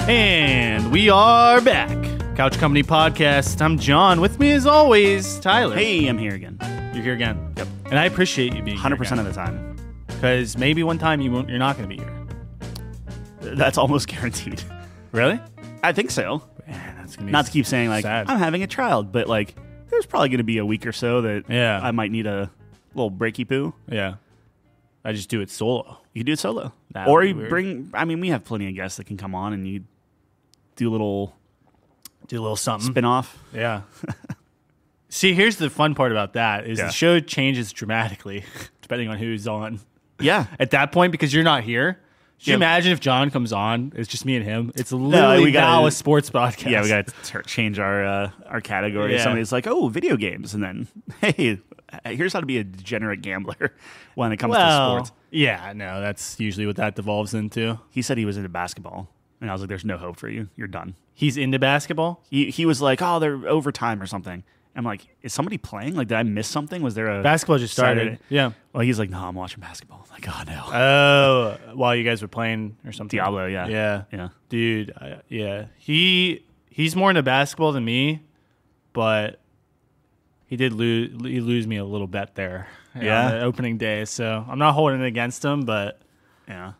And we are back. Couch Company Podcast. I'm John. With me as always, Tyler. Hey, I'm here again. You're here again. Yep. And I appreciate you being 100% of the time. Because maybe one time you're not going to be here. That's almost guaranteed. Really? I think so. Man, that's gonna be Not to keep saying, like, sad. I'm having a child, but, like, there's probably going to be a week or so that I might need a little breaky poo. Yeah. I just do it solo. You can do it solo. That Or would be you weird. bring, I mean, we have plenty of guests that can come on and you do a little something. spin off. Yeah. See, here's the fun part about that is the show changes dramatically depending on who's on. Yeah. At that point, because you're not here. Could you imagine if John comes on? It's just me and him. It's literally now a sports podcast. Yeah, we got to change our category. Yeah. Somebody's like, oh, video games. And then, hey, here's how to be a degenerate gambler when it comes to sports. Yeah, no, that's usually what that devolves into. He said he was into basketball. And I was like, there's no hope for you. You're done. He's into basketball? He was like, oh, they're overtime or something. I'm like, is somebody playing? Like, did I miss something? Was there a basketball just started? Saturday? Yeah. Well, he's like, no, I'm watching basketball. I'm like, oh, no. Oh, while you guys were playing or something? Diablo, yeah. Yeah. Dude, yeah. He's more into basketball than me, but he did lose me a little bet there. Yeah. On the opening day, so I'm not holding it against him, but Yeah.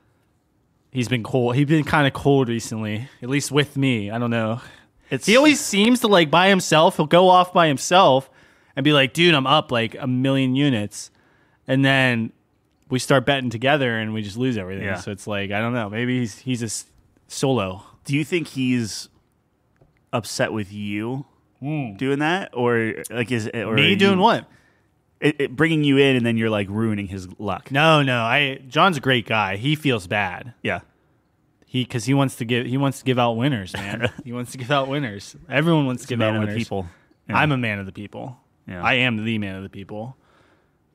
he's been cold. He's been kind of cold recently, at least with me. I don't know. He He always seems to, like, by himself. He'll go off by himself and be like, dude, I'm up like 1,000,000 units. And then we start betting together and we just lose everything. Yeah. So it's like, I don't know. Maybe he's a solo. Do you think he's upset with you doing that? Or, like, is it... Or Me doing what? It bringing you in and then you're, like, ruining his luck. No. John's a great guy. He feels bad. Yeah. Because he wants to give out winners, man. He wants to give out winners. Everyone wants to give out Man winners. of the people. Yeah. I'm a man of the people. Yeah. I am the man of the people.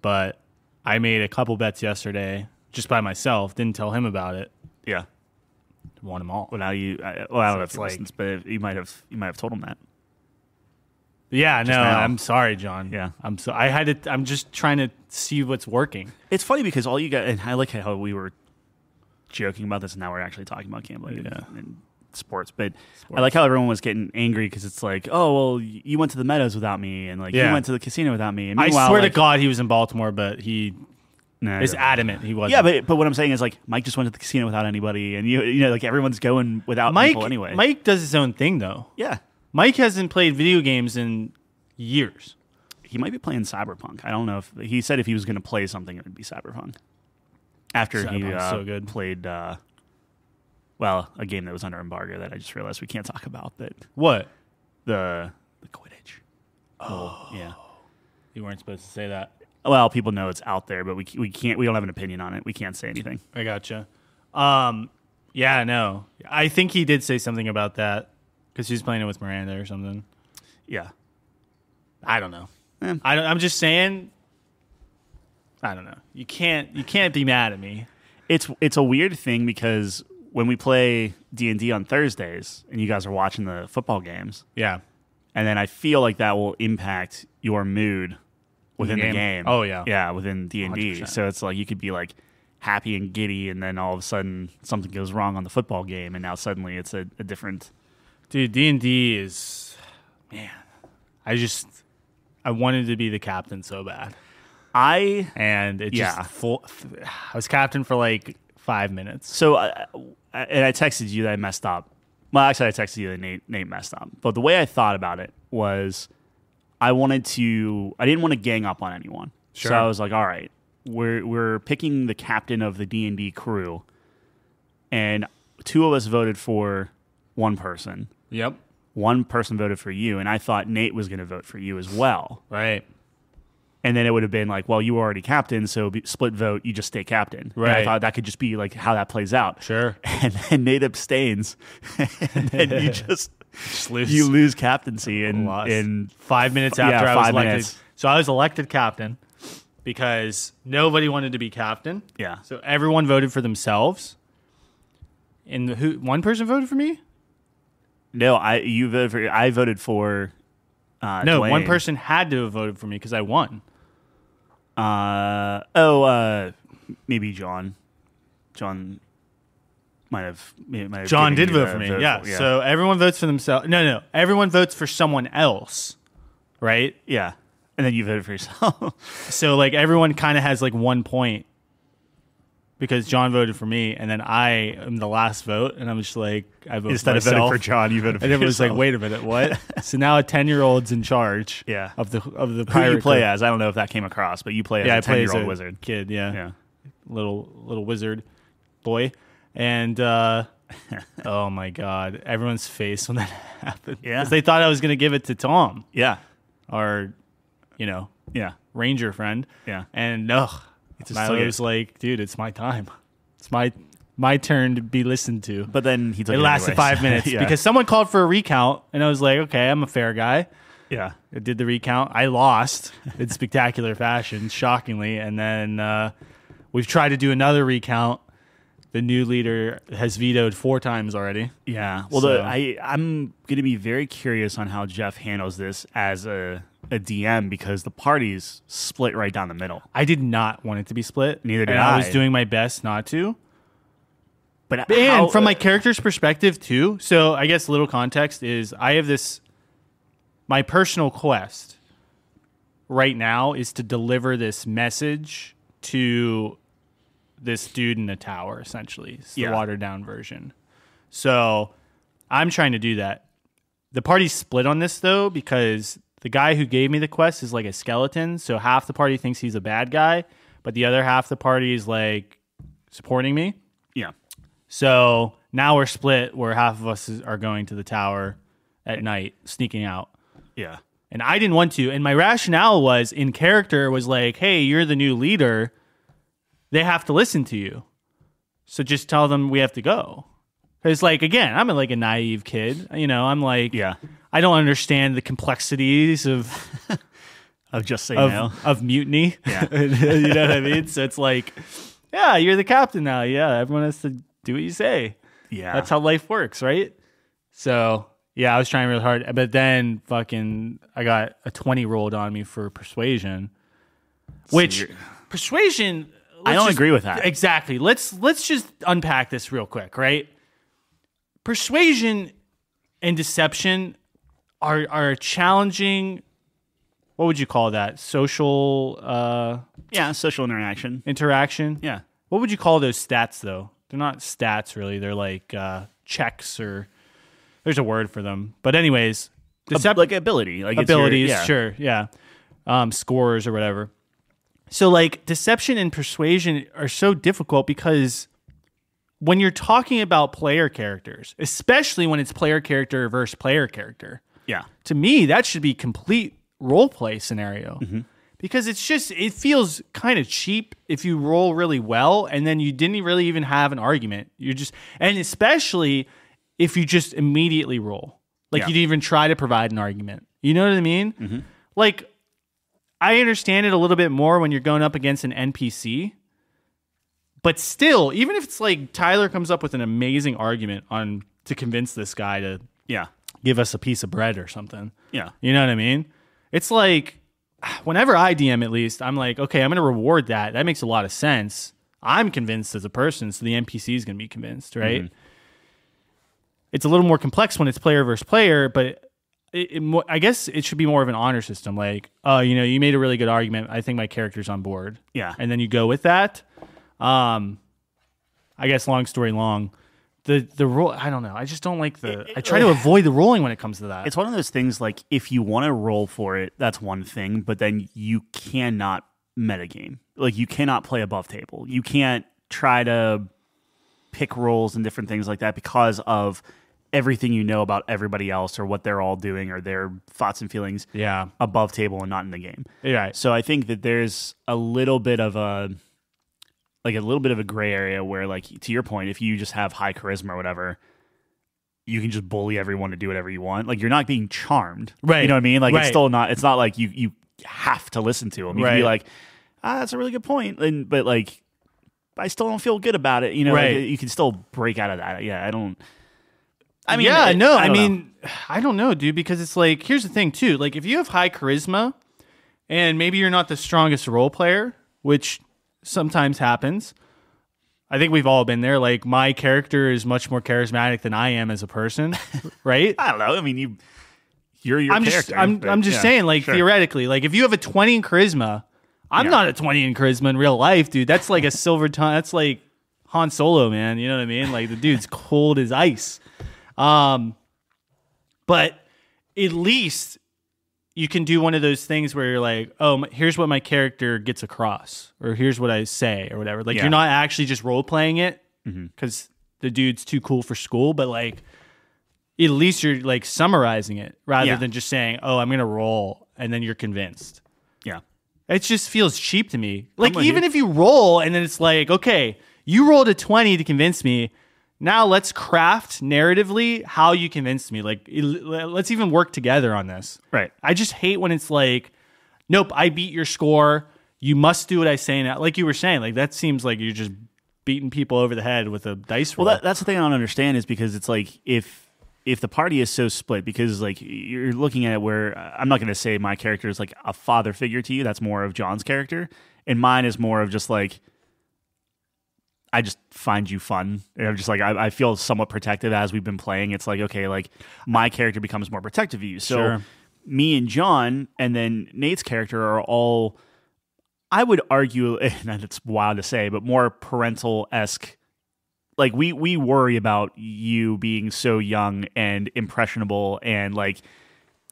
But I made a couple bets yesterday just by myself. Didn't tell him about it. Yeah. Won them all. Well, now I don't know if it's he like- listens, but you might have told him that. Yeah, no, now. I'm sorry, John. Yeah. I'm just trying to see what's working. It's funny because all you got, and I like how we were joking about this, and now we're actually talking about gambling and sports. But I like how everyone was getting angry because it's like, oh, well, you went to the Meadows without me, and like you went to the casino without me. And I meanwhile, swear like, to God, he was in Baltimore, but he is I don't adamant he wasn't. Yeah, but what I'm saying is like Mike just went to the casino without anybody, and you know like everyone's going without people anyway. Mike does his own thing though. Yeah, Mike hasn't played video games in years. he might be playing Cyberpunk. I don't know if he said if he was going to play something, it would be Cyberpunk. After Cyberpunk's so good. Played. Well, a game that was under embargo that I just realized we can't talk about, but What? the Quidditch. Oh, yeah. You weren't supposed to say that. Well, people know it's out there, but we can't. We don't have an opinion on it. We can't say anything. I gotcha. Yeah, no. I think he did say something about that because he's playing it with Miranda or something. Yeah. I don't know. Eh. I'm just saying. I don't know. You can't be mad at me. It's a weird thing because when we play D&D on Thursdays and you guys are watching the football games, Yeah. and then I feel like that will impact your mood within the game. Oh, yeah. Yeah, within D&D. 100%. So it's like you could be like happy and giddy, and then all of a sudden something goes wrong on the football game, and now suddenly it's a different... Dude, D&D is, man. I wanted to be the captain so bad, and it just I was captain for like 5 minutes. So, and I texted you that I messed up. Well, actually, I texted you that Nate messed up. But the way I thought about it was I didn't want to gang up on anyone. Sure. So I was like, all right, we're picking the captain of the D&D crew, and 2 of us voted for one person. Yep. One person voted for you, and I thought Nate was going to vote for you as well. Right. And then it would have been like, well, you were already captain, so split vote, you just stay captain. Right. And I thought that could just be like how that plays out. Sure. And then Nate abstains, and then you just lose. you lose captaincy in 5 minutes after I was 5 elected. minutes. So I was elected captain because nobody wanted to be captain. Yeah. So everyone voted for themselves. And one person voted for me? No, I voted for No, Dwayne. one person had to have voted for me because I won. Maybe John John did vote for me. Yeah. So everyone votes for themselves. No. Everyone votes for someone else, right? Yeah. And then you voted for yourself. So like everyone kind of has like 1 point because John voted for me, and then I am the last vote, and I'm just like, I vote instead for myself. of voting for John, you voted for yourself. And it was like, wait a minute, what? So now a 10-year-old's in charge. Yeah. Of the Who pirate you play group. as? I don't know if that came across, but you play as a 10-year-old wizard kid. Yeah. Yeah. Little wizard boy, and oh my god, everyone's face when that happened. Yeah. Because they thought I was going to give it to Tom. Yeah. Our, ranger friend. Yeah. And I was like, dude, it's my time. It's my turn to be listened to. But then he took it lasted anyways. 5 minutes because someone called for a recount, and I was like, okay, I'm a fair guy. Yeah. I did the recount. I lost in spectacular fashion, shockingly. And then we've tried to do another recount. The new leader has vetoed 4 times already. Yeah. Well, So- I'm going to be very curious on how Jeff handles this as a DM because the party's split right down the middle. I did not want it to be split. Neither did and I. I was doing my best not to. But And from my character's perspective, too. So I guess a little context is I have my personal quest right now is to deliver this message to this dude in the tower, essentially. It's the watered down version. So I'm trying to do that. The party's split on this, though, because the guy who gave me the quest is like a skeleton. So half the party thinks he's a bad guy, but the other half the party is like supporting me. Yeah. So now we're split where half of us are going to the tower at night, sneaking out. Yeah. And I didn't want to. And my rationale was in character was like, hey, you're the new leader. They have to listen to you. So just tell them we have to go. Because, like, again, I'm like a naive kid. I'm like, I don't understand the complexities of just saying no. Of mutiny. Yeah. You know what I mean? So it's like, yeah, you're the captain now. Yeah, everyone has to do what you say. Yeah. That's how life works, right? So, yeah, I was trying really hard. But then I got a 20 rolled on me for persuasion. Which, persuasion... I don't agree with that. Exactly. Let's just unpack this real quick, right? Persuasion and deception are challenging. What would you call that? Social social interaction. Yeah. What would you call those stats though? They're not stats really. They're like checks or there's a word for them. But anyways, like ability, like abilities, it's sure, yeah. Scores or whatever. So, like, deception and persuasion are so difficult because when you're talking about player characters, especially when it's player character versus player character, to me, that should be complete role play scenario. Mm-hmm. Because it feels kind of cheap if you roll really well and then you didn't really even have an argument. And especially if you just immediately roll. Like, you didn't even try to provide an argument. You know what I mean? Mm-hmm. Like, I understand it a little bit more when you're going up against an NPC. But still, even if it's like Tyler comes up with an amazing argument to convince this guy to give us a piece of bread or something. Yeah. You know what I mean? It's like, whenever I DM at least, I'm like, okay, I'm going to reward that. That makes a lot of sense. I'm convinced as a person, so the NPC is going to be convinced, right? Mm-hmm. It's a little more complex when it's player versus player, but I guess it should be more of an honor system. Like, you made a really good argument. I think my character's on board. Yeah. And then you go with that. I guess long story long, the roll, I don't know. I just don't like I try to avoid the rolling when it comes to that. It's one of those things like if you want to roll for it, that's one thing, but then you cannot metagame. Like you cannot play above table. You can't try to pick rolls and different things like that because of everything you know about everybody else or what they're all doing or their thoughts and feelings above table and not in the game. Yeah. So I think that there's a little bit of a gray area where, like, to your point, if you just have high charisma or whatever, you can just bully everyone to do whatever you want. Like, you're not being charmed. Right. You know what I mean? Like, right. It's not like you have to listen to them. You can be like, that's a really good point. But like, I still don't feel good about it. You know, right. Like, you can still break out of that. Yeah, I don't I don't know, dude, because it's like, here's the thing too. Like, if you have high charisma and maybe you're not the strongest role player, which sometimes happens, I think we've all been there. Like, my character is much more charismatic than I am as a person, right? I don't know. I mean, you're your character. I'm just saying, like, theoretically, like, if you have a 20 in charisma, I'm not a 20 in charisma in real life, dude. That's like a silver tongue. That's like Han Solo, man. You know what I mean? Like, the dude's cold as ice. But at least you can do one of those things where you're like, oh, here's what my character gets across, or here's what I say, or whatever. Like, you're not actually just role playing it because the dude's too cool for school, but like, at least you're like summarizing it rather than just saying, oh, I'm going to roll, and then you're convinced. Yeah. It just feels cheap to me. Like, even if you roll and then it's like, okay, you rolled a 20 to convince me. Now let's craft narratively how you convinced me. Like, let's even work together on this. Right. I just hate when it's like, nope, I beat your score. You must do what I say now. Like you were saying, like, that seems like you're just beating people over the head with a dice roll. Well, that's the thing I don't understand, is because it's like, if the party is so split, because like you're looking at it where I'm not going to say my character is like a father figure to you. That's more of John's character. And mine is more of just like, I just find you fun. And I'm just like, I feel somewhat protective as we've been playing. It's like, okay, like my character becomes more protective of you. So me and John and then Nate's character are all, I would argue, and it's wild to say, but more parental-esque. Like, we worry about you being so young and impressionable, and like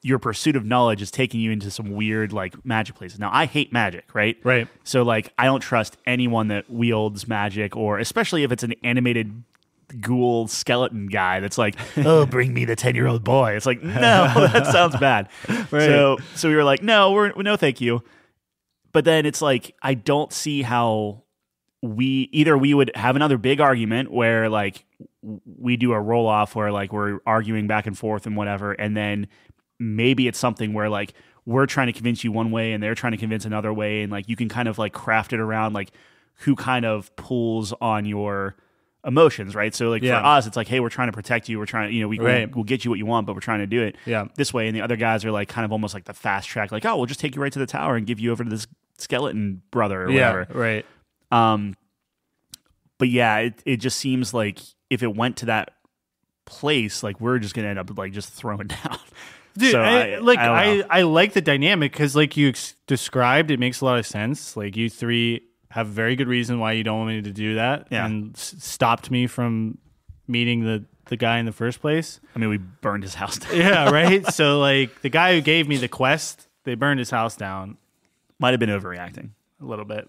your pursuit of knowledge is taking you into some weird like magic places. Now, I hate magic, right? Right. So like, I don't trust anyone that wields magic, or especially if it's an animated ghoul skeleton guy that's like, oh, bring me the 10-year-old boy. It's like, no, that sounds bad. Right. So we were like, no, no, thank you. But then it's like, I don't see how we would have another big argument where like we do a roll off where like we're arguing back and forth and whatever, and then maybe it's something where like we're trying to convince you one way and they're trying to convince another way, and like you can kind of like craft it around like who kind of pulls on your emotions, right? So like for us, it's like, hey, we're trying to protect you. We're trying to, we'll get you what you want, but we're trying to do it this way. And the other guys are like kind of almost like the fast track, like, oh, we'll just take you right to the tower and give you over to this skeleton brother or whatever. Right. But yeah, it just seems like if it went to that place, like we're just gonna end up like just throwing down. Dude, so I like the dynamic because like you described, it makes a lot of sense. Like, you three have a very good reason why you don't want me to do that, and stopped me from meeting the guy in the first place. I mean, we burned his house down. Yeah, right? So like the guy who gave me the quest, they burned his house down. Might have been overreacting a little bit.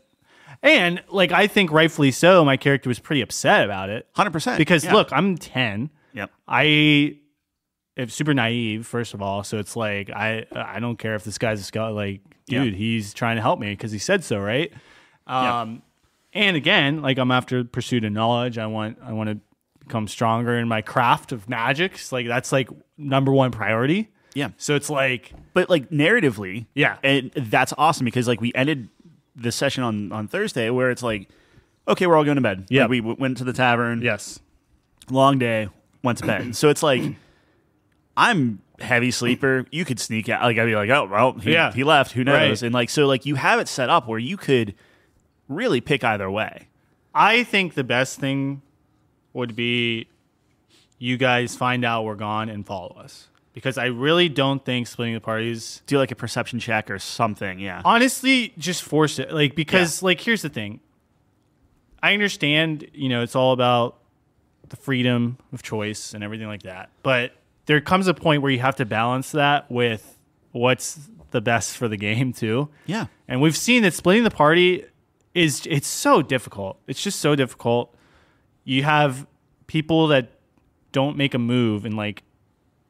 And like, I think rightfully so, my character was pretty upset about it. 100%. Because look, I'm 10. Yep. I am super naive, first of all. So it's like, I don't care if this guy's a skeleton. Like, dude, he's trying to help me because he said so, right? And again, like, I'm after pursuit of knowledge. I want to become stronger in my craft of magic. Like, that's like number one priority. Yeah. So it's like, but like narratively, and that's awesome because like we ended the session on Thursday where it's like, okay, we're all going to bed. Yeah. Like, we went to the tavern. Yes. Long day, went to bed. So it's like, I'm heavy sleeper. You could sneak out. Like, I'd be like, oh, well, he left. Who knows? Right. And like, so like you have it set up where you could really pick either way. I think the best thing would be you guys find out we're gone and follow us. Because I really don't think splitting the parties... Do like a perception check or something, yeah. Honestly, just force it. Like, because, like, here's the thing. I understand, it's all about the freedom of choice and everything like that. But there comes a point where you have to balance that with what's the best for the game, too. Yeah. And we've seen that splitting the party it's so difficult. It's just so difficult. You have people that don't make a move in, like,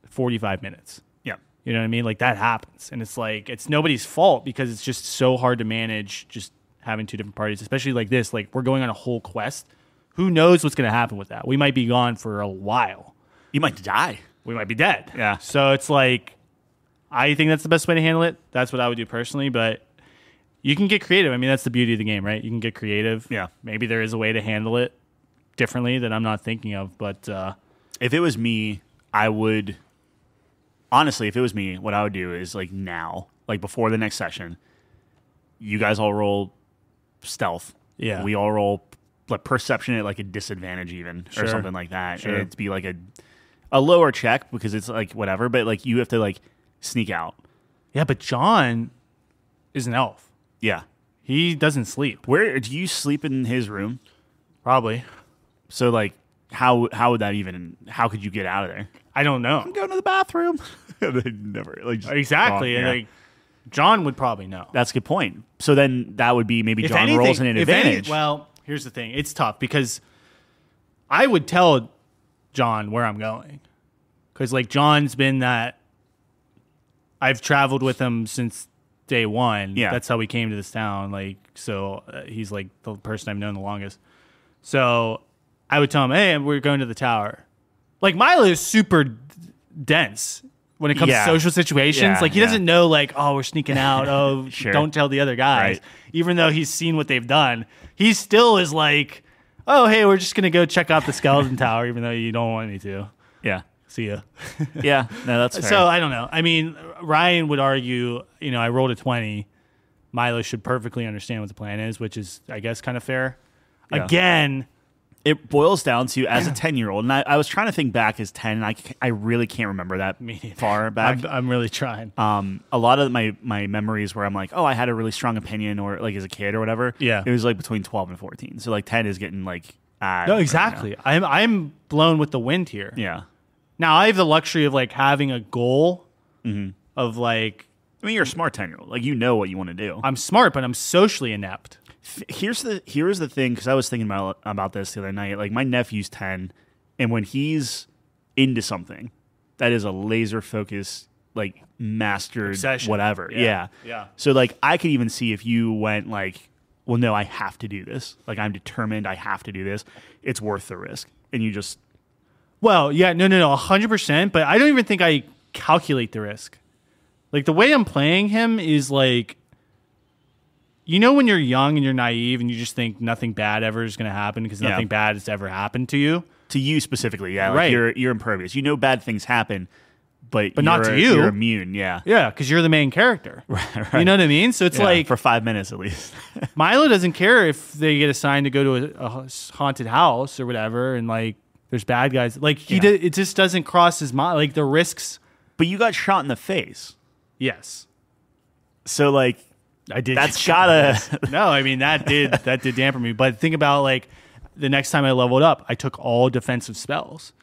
45 minutes. Yeah. You know what I mean? Like, that happens. And it's like, it's nobody's fault because it's just so hard to manage just having two different parties, especially like this. Like, we're going on a whole quest. Who knows what's going to happen with that? We might be gone for a while. You might die. We might be dead. Yeah. So it's like, I think that's the best way to handle it. That's what I would do personally, but you can get creative. I mean, that's the beauty of the game, right? You can get creative. Yeah. Maybe there is a way to handle it differently that I'm not thinking of, but if it was me, I would... Honestly, if it was me, what I would do is like now, like before the next session, you guys all roll stealth. Yeah. We all roll perception at like a disadvantage even or something like that. Sure. And it'd be like a lower check because it's like whatever, but like you have to like sneak out. Yeah, but John is an elf. Yeah. He doesn't sleep. Where do you sleep in his room? Probably. So like how would that even? How could you get out of there? I don't know. I'm going to the bathroom. They never like Exactly. And like John would probably know. That's a good point. So then that would be maybe If John anything, rolls in an advantage. Well, here's the thing. It's tough because I would tell John where I'm going. Because like John's been that I've traveled with him since day one. Yeah. That's how we came to this town. Like, so he's like the person I've known the longest. So I would tell him, hey, we're going to the tower. Like Milo is super dense when it comes to social situations. Yeah, like he doesn't know like, oh, we're sneaking out. Oh, Sure. don't tell the other guys. Right. Even though he's seen what they've done, he still is like, oh, hey, we're just going to go check out the skeleton tower, even though you don't want me to. Yeah. See ya. Yeah. No, that's fair. So I don't know. I mean, Ryan would argue, I rolled a 20. Milo should perfectly understand what the plan is, which is, I guess, kind of fair. Yeah. Again, it boils down to as a 10-year-old, and I was trying to think back as 10, and I really can't remember that far back. I'm really trying. A lot of my memories where I'm like, oh, I had a really strong opinion, or like as a kid or whatever. Yeah, it was like between 12 and 14. So like 10 is getting like no, exactly. I'm blown with the wind here. Yeah. Now I have the luxury of like having a goal of like. I mean, you're a smart 10-year-old. Like you know what you want to do. I'm smart, but I'm socially inept. Here's the thing, because I was thinking about this the other night. Like my nephew's 10, and when he's into something, that is a laser focus, like mastered obsession. Whatever. Yeah. So like I could even see if you went like, well, no, I have to do this. Like I'm determined, I have to do this. It's worth the risk, and you just. Well, yeah, no, 100%. But I don't even think I calculate the risk. Like the way I'm playing him is like. When you're young and you're naive and you just think nothing bad ever is going to happen because nothing bad has ever happened to you. To you specifically, yeah. Like right. You're impervious. Bad things happen, but not to you. You're immune, yeah. Yeah, because you're the main character. Right. You know what I mean? So it's like... For 5 minutes at least. Milo doesn't care if they get assigned to go to a haunted house or whatever and like there's bad guys. Like it just doesn't cross his mind. Like the risks... But you got shot in the face. Yes. So like... I did. That's gotta. No, I mean that did dampen me. But think about like the next time I leveled up, I took all defensive spells.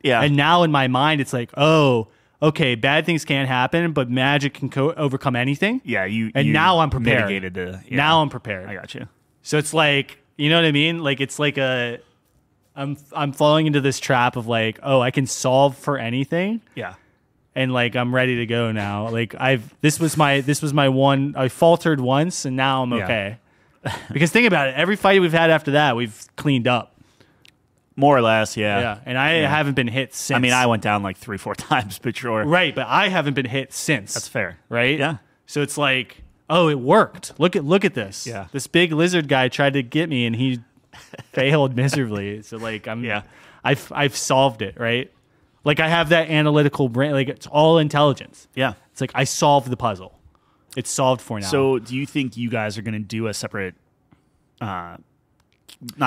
Yeah. And now in my mind, it's like, oh, okay, bad things can't happen, but magic can overcome anything. Yeah, you. Now I'm prepared. Now I'm prepared. I got you. So it's like, you know what I mean? Like it's like I'm falling into this trap of like, oh, I can solve for anything. Yeah. And like I'm ready to go now. Like this was my one. I faltered once, and now I'm okay. Because think about it. Every fight we've had after that, we've cleaned up. More or less, yeah. Yeah, and I haven't been hit since. I mean, I went down like 3-4 times, but sure. Right, but I haven't been hit since. That's fair. Right? Yeah. So it's like, oh, it worked. Look at this. Yeah. This big lizard guy tried to get me, and he failed miserably. So like I've solved it. Right. Like I have that analytical brain, like it's all intelligence. Yeah. It's like I solved the puzzle. It's solved for now. So do you think you guys are going to do a separate, not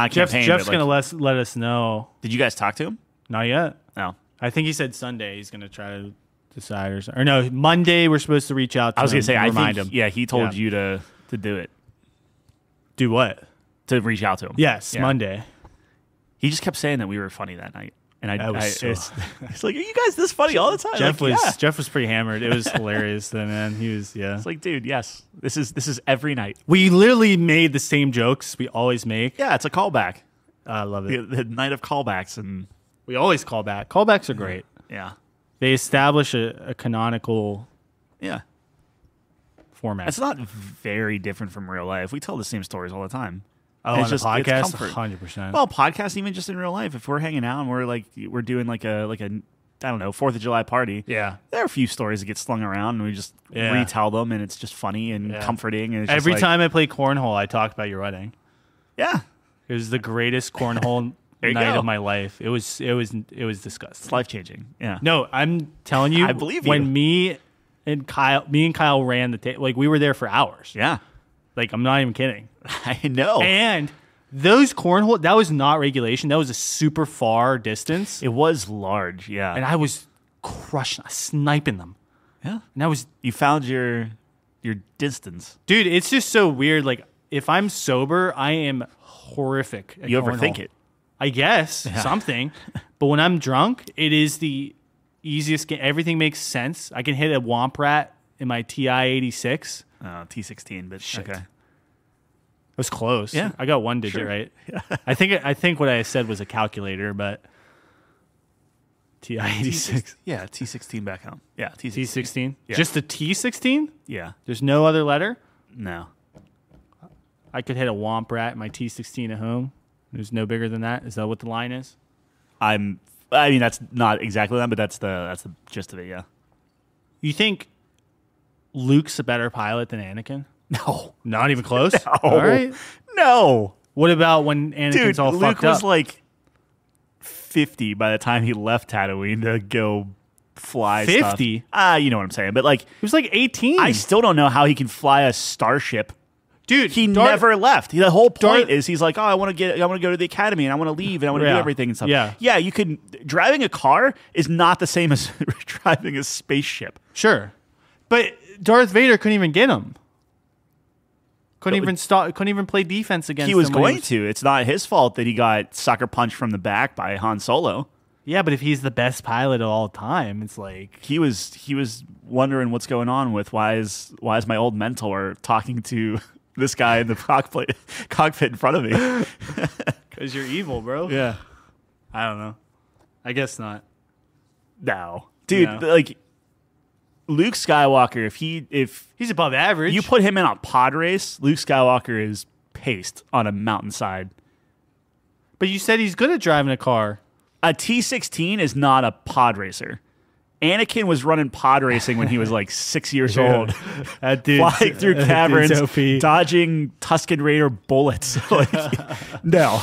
campaign? Jeff's going to let us know. Did you guys talk to him? Not yet. No. I think he said Sunday he's going to try to decide or something. Or no, Monday we're supposed to reach out to him. I was going to say, remind him. Yeah, he told you to do it. Do what? To reach out to him. Yes, yeah. Monday. He just kept saying that we were funny that night. And it's like, are you guys this funny all the time? Jeff was pretty hammered. It was hilarious then, man. He was, yeah. It's like, dude, yes. This is every night. We literally made the same jokes we always make. Yeah, it's a callback. I love it. The night of callbacks, and we always call back. Callbacks are great. Yeah. They establish a canonical format. It's not very different from real life. We tell the same stories all the time. Oh, on the podcast, 100%. Well, podcast, even just in real life, if we're hanging out and we're doing like a I don't know, 4th of July party. Yeah, there are a few stories that get slung around, and we just retell them, and it's just funny and comforting. And it's every time I play cornhole, I talk about your wedding. Yeah, it was the greatest cornhole night of my life. It was disgusting. It's life changing. Yeah. No, I'm telling you, I believe you. When me and Kyle ran the table, like we were there for hours. Yeah. Like I'm not even kidding. I know. And Those cornhole, that was not regulation. That was a super far distance. It was large, yeah. And I was sniping them. Yeah. And that was... You found your distance. Dude, it's just so weird. Like, if I'm sober, I am horrific at You cornhole. overthink it. I guess, something. But when I'm drunk, it is the easiest game. Everything makes sense. I can hit a Womp Rat in my TI-86. T16, but Shit. okay. It was close. Yeah. I got one digit right. I think what I said was a calculator, but TI-86. Yeah, T16 back home. Yeah, T16? Yeah. Just a T16? Yeah. There's no other letter? No. I could hit a Womp Rat in my T16 at home. There's no bigger than that. Is that what the line is? I mean, that's not exactly that, but that's the gist of it, yeah. You think Luke's a better pilot than Anakin? No. Not even close? No. All right. No. What about when Anakin's Dude, all Luke fucked was up? like 50 by the time he left Tatooine to go fly 50? stuff. You know what I'm saying. But like, He was like 18. I still don't know how he can fly a starship. Dude, He never left. The whole point is he's like, oh, I want to go to the academy and I want to leave and I want to do everything and stuff. Yeah. You can. Driving a car is not the same as driving a spaceship. Sure. But Darth Vader couldn't even get him. Couldn't even play defense against him. He was going to. It's not his fault that he got sucker punched from the back by Han Solo. Yeah, but if he's the best pilot of all time, it's like he was wondering what's going on with why is my old mentor talking to this guy in the cockpit in front of me. because you're evil, bro. Yeah. I don't know. I guess not. No. Dude, No. like Luke Skywalker, if He's above average. you put him in a pod race, Luke Skywalker is paced on a mountainside. But you said he's good at driving a car. A T-16 is not a pod racer. Anakin was running pod racing when he was like 6 years old. That dude Flying through caverns, dodging Tusken Raider bullets. Like, no.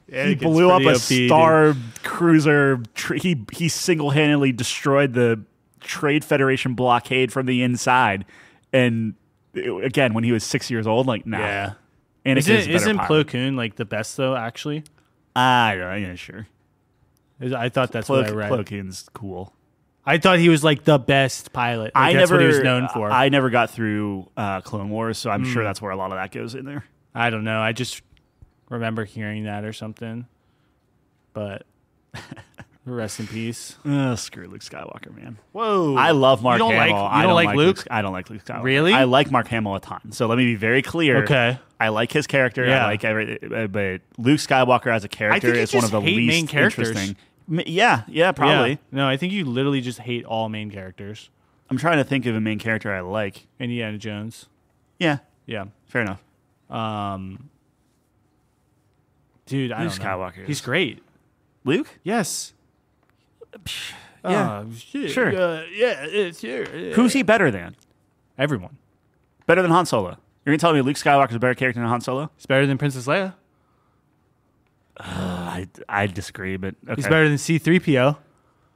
He blew up a OP, Star Cruiser. He single-handedly destroyed the Trade Federation blockade from the inside. And again, when he was 6 years old, like, nah. Yeah. Isn't Plo Koon like the best though? Actually, yeah, sure. I thought that's what I read. Plo Koon's cool. I thought he was like the best pilot. That's what he was known for. I never got through Clone Wars, so I'm sure that's where a lot of that goes in there. I don't know. I just remember hearing that or something. But rest in peace. Screw Luke Skywalker, man. Whoa. I love Mark Hamill. You don't like Luke? I don't like Luke Skywalker. Really? I like Mark Hamill a ton. So let me be very clear. Okay. I like his character. Yeah. I like everything. But Luke Skywalker as a character is one of the least main characters. interesting. Yeah, probably. Yeah. No, I think you literally just hate all main characters. I'm trying to think of a main character I like. Indiana Jones. Yeah, Yeah. fair enough. Dude, I Luke don't know. Skywalker He's is- great. Luke? Yes. Yeah. Shit. Sure. Yeah, it's here. Yeah. Who's he better than? Everyone. Better than Han Solo? You're going to tell me Luke Skywalker's a better character than Han Solo? He's better than Princess Leia. I disagree, but okay. He's better than C-3PO.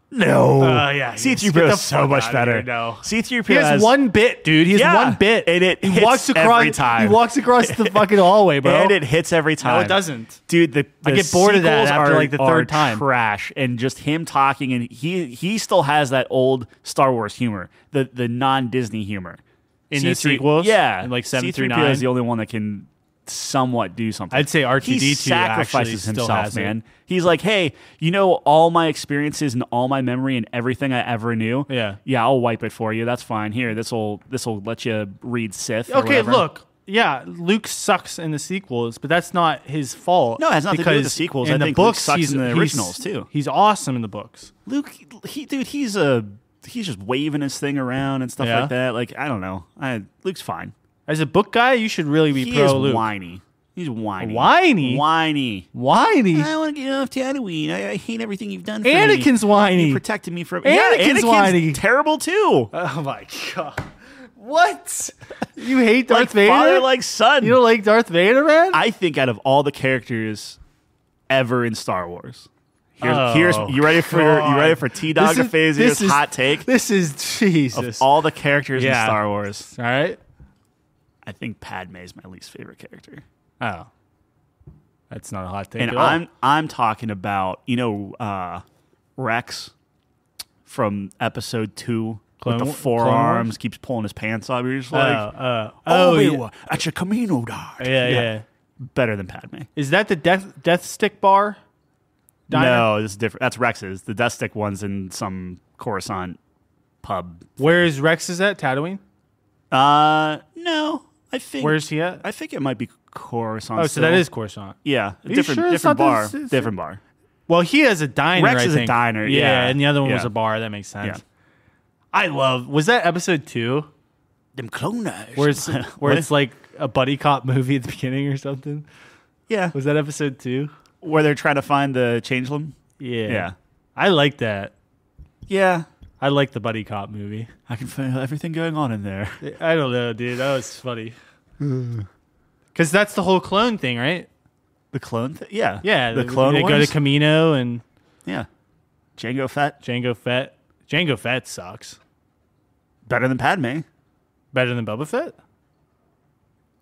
No. Yeah. C-3PO is so much better. No. C-3PO He has one bit, dude. He has one bit. And it he hits walks across every time. He walks across the fucking hallway, bro. And it hits every time. No, it doesn't. Dude, I get bored of that sequels after, like, the third are time. trash. And just him talking, and he still has that old Star Wars humor, the non-Disney humor. In the sequels? Yeah. In, like, 7 through C-3PO 9? is the only one that can somewhat do something. I'd say R2-D2 he sacrifices actually still himself, has it. man. He's like, hey, you know all my experiences and all my memory and everything I ever knew? Yeah, I'll wipe it for you. That's fine. Here, this'll let you read Sith. Or Okay, whatever. look. Yeah, Luke sucks in the sequels, but that's not his fault. No, it has nothing to do with the because sequels. In I the think Luke books, sucks he's in the he's- originals, too. He's awesome in the books. Luke, he's just waving his thing around and stuff Yeah. like that. Like, I don't know. Luke's fine. As a book guy, you should really be He pro is Luke. whiny. He's whiny. Whiny? Whiny. Whiny. I want to get off Tatooine. I hate everything you've done for me. Anakin's whiny. You protected me from... Anakin's whiny. terrible, too. Oh my god. What? You hate Darth Like Vader? father, like son. You don't like Darth Vader, man? I think out of all the characters ever in Star Wars... Oh, you ready for T-Dog Aphasia's hot take? This is Jesus. Of all the characters in Yeah. Star Wars, All right. I think Padme is my least favorite character. Oh. That's not a hot take And at all. I'm talking about, Rex from episode 2 with the forearms, keeps pulling his pants off. You're just like, at your Camino die. Yeah. Better than Padme. Is that the Death Stick bar? Diner? No, this is different. That's Rex's. The Death Stick one's in some Coruscant pub. Where is Rex's at? Tatooine? No. I think. Where's he at? I think it might be Coruscant. Oh, so that is Coruscant. Yeah. Different bar. Different bar. Well, he has a diner. Rex I is think. a diner. Yeah, and the other one was Yeah. a bar. That makes sense. Yeah. I love. Was that episode 2? Them cloners. Where it's like a buddy cop movie at the beginning or something? Yeah. Was that episode 2? Where they're trying to find the changeling? Yeah. Yeah. I like that. Yeah. I like the buddy cop movie. I can feel everything going on in there. I don't know, dude. That was funny. Because that's the whole clone thing, right? The clone thing? Yeah. Yeah. The Clone They Wars? go to Camino and Yeah. Jango Fett. Jango Fett. Jango Fett sucks. Better than Padme. Better than Boba Fett?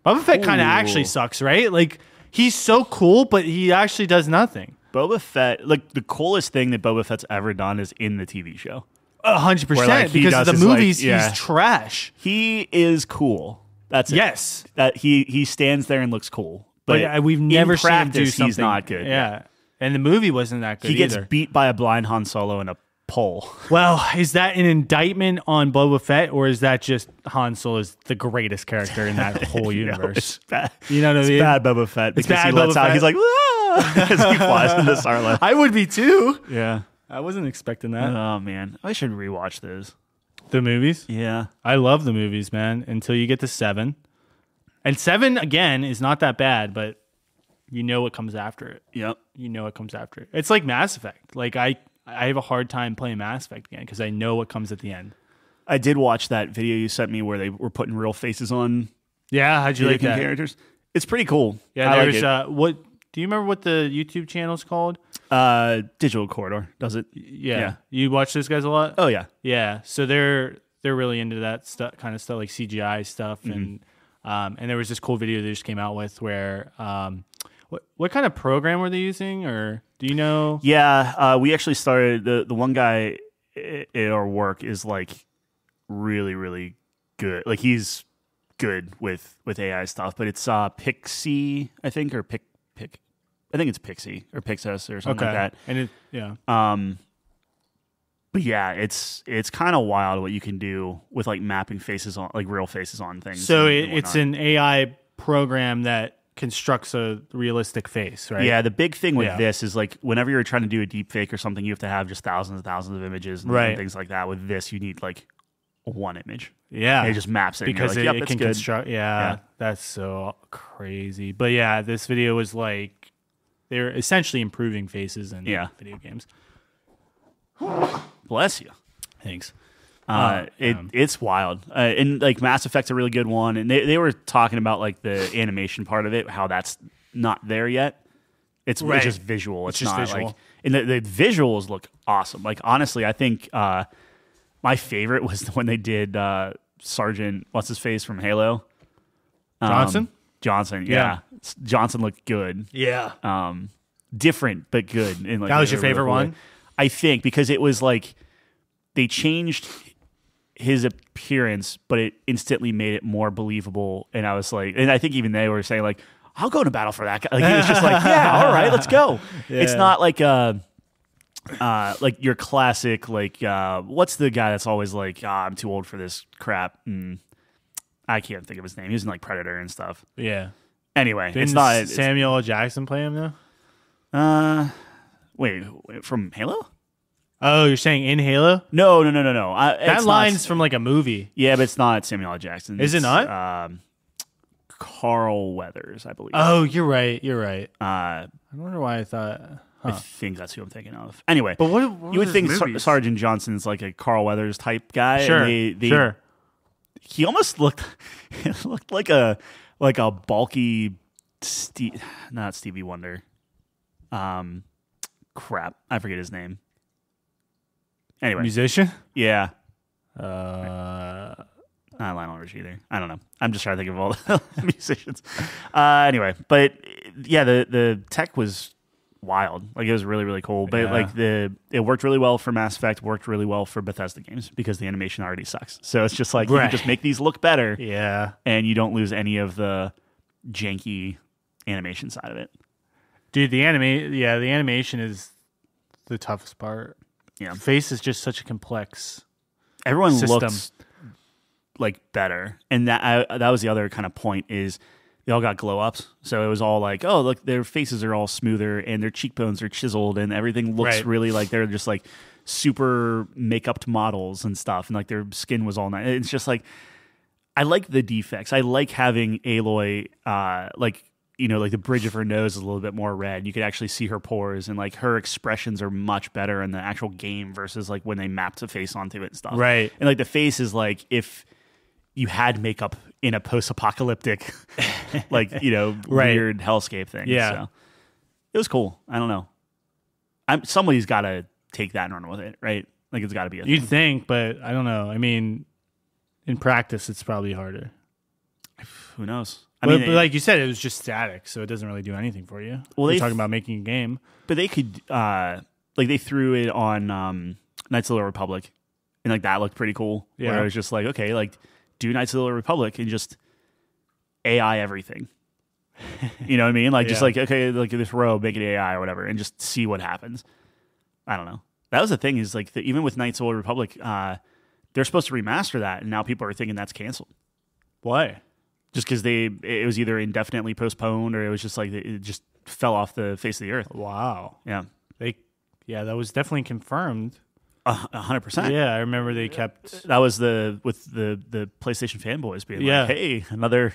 Boba Fett kind of actually sucks, right? Like, he's so cool, but he actually does nothing. Boba Fett, like, the coolest thing that Boba Fett's ever done is in the TV show. 100%. Where, he because does of the his, movies, yeah. he's trash. He is cool. That's it. Yes. That he stands there and looks cool. But we've never in seen him do practice, something. he's not good. Yeah. And the movie wasn't that good He gets either. beat by a blind Han Solo in a pole. Well, is that an indictment on Boba Fett, or is that just Han Solo is the greatest character in that whole universe? It's bad. You know what I It's mean? bad Boba Fett because bad he lets Boba out. Fett. He's like, "Ah!" as he flies into Sarlacc. I would be too. Yeah. I wasn't expecting that. Oh man, I should rewatch this. The movies? Yeah. I love the movies, man, until you get to 7. And 7, again, is not that bad, but you know what comes after it. Yep. You know what comes after it. It's like Mass Effect. Like, I have a hard time playing Mass Effect again because I know what comes at the end. I did watch that video you sent me where they were putting real faces on Yeah, how'd you like that? characters. It's pretty cool. Yeah, I there's like it. what do you remember what the YouTube channel's called? Digital Corridor does it. Yeah. You watch those guys a lot? Oh yeah. Yeah. So they're really into that stuff, kind of stuff, like CGI stuff, Mm-hmm. and there was this cool video they just came out with where what kind of program were they using, or do you know? Yeah, we actually started the one guy at our work is like really really good. Like he's good with AI stuff, but it's Pixie, I think, or Pic. I think it's Pixie or Pixus or something like that. And yeah. But yeah, it's kind of wild what you can do with like mapping faces on, like real faces on things. So and it's whatnot. an AI program that constructs a realistic face, right? Yeah, the big thing with Yeah. this is like whenever you're trying to do a deep fake or something, you have to have just thousands and thousands of images and Right. things like that. With this, you need like one image. Yeah. And it just maps it. Because and you're like, it yep, can that's good. construct. Yeah, that's so crazy. But yeah, this video was like they're essentially improving faces in Yeah. video games. Bless you. Thanks. It's wild. And like Mass Effect's a really good one. And they were talking about like the animation part of it, how that's not there yet. It's Right. just visual. It's just not visual. like, and the visuals look awesome. Like honestly, I think my favorite was when they did Sergeant what's his face from Halo. Johnson? Johnson, Yeah. yeah. Johnson looked good. Yeah. Different but good. In like That was a your really favorite cool way. one? I think because it was like they changed his appearance, but it instantly made it more believable. And I was like, and I think even they were saying like, I'll go to battle for that guy. Like he was just like, yeah, all right, let's go. Yeah. It's not like like your classic like what's the guy that's always like I'm too old for this crap. I can't think of his name. He was in like Predator and stuff. Yeah. Anyway, Didn't it's not Samuel L. Jackson play him though? Wait, from Halo? Oh, you're saying in Halo? No. That line's from like a movie. Yeah, but it's not Samuel L. Jackson. Is it It's, not? Carl Weathers, I believe. Oh, you're right. You're right. I I wonder why I thought. think that's who I'm thinking of. Anyway, But what you were would his think movies? Sergeant Johnson's like a Carl Weathers type guy. and Sure. they- He almost looked like a bulky not Stevie Wonder. Crap, I forget his name. Anyway, Musician? yeah. Uh, Not Lionel Richie either. I don't know. I'm just trying to think of all the musicians. Anyway, but the tech was wild. Like, it was really, really cool. But like it worked really well for Mass Effect, worked really well for Bethesda games because the animation already sucks. So it's just like you can just make these look better. Yeah. And you don't lose any of the janky animation side of it. Dude, the animation is the toughest part. Yeah. Face is just such a complex Everyone system. looks like better. And that was the other kind of point is they all got glow ups. So it was all like, oh, look, their faces are all smoother and their cheekbones are chiseled and everything looks really like they're just like super make-upped models and stuff. And like their skin was all nice. It's just like, I like the defects. I like having Aloy, like the bridge of her nose is a little bit more red. You could actually see her pores and like her expressions are much better in the actual game versus like when they mapped a face onto it and stuff. Right. And like the face is like if you had makeup in a post-apocalyptic, like, weird hellscape thing. Yeah. So it was cool. I don't know. Somebody's got to take that and run with it, right? Like it's got to be a You'd thing. think, but I don't know. I mean, in practice, it's probably harder. Who knows? But like you said, it was just static, so it doesn't really do anything for you. Well, they're talking about making a game. But they could, like they threw it on Knights of the Old Republic, and like that looked pretty cool. Yeah. Where I was just like, okay, like do Knights of the Old Republic and just AI everything. You know what I mean? Like just like, okay, like this row, make it AI or whatever, and just see what happens. I don't know. That was the thing is like even with Knights of the Old Republic, they're supposed to remaster that, and now people are thinking that's canceled. Why? Just because it was either indefinitely postponed or it was just like it just fell off the face of the earth. Wow. Yeah. That was definitely confirmed. 100%. Yeah, I remember they kept. That was with the PlayStation fanboys being like, "Hey, another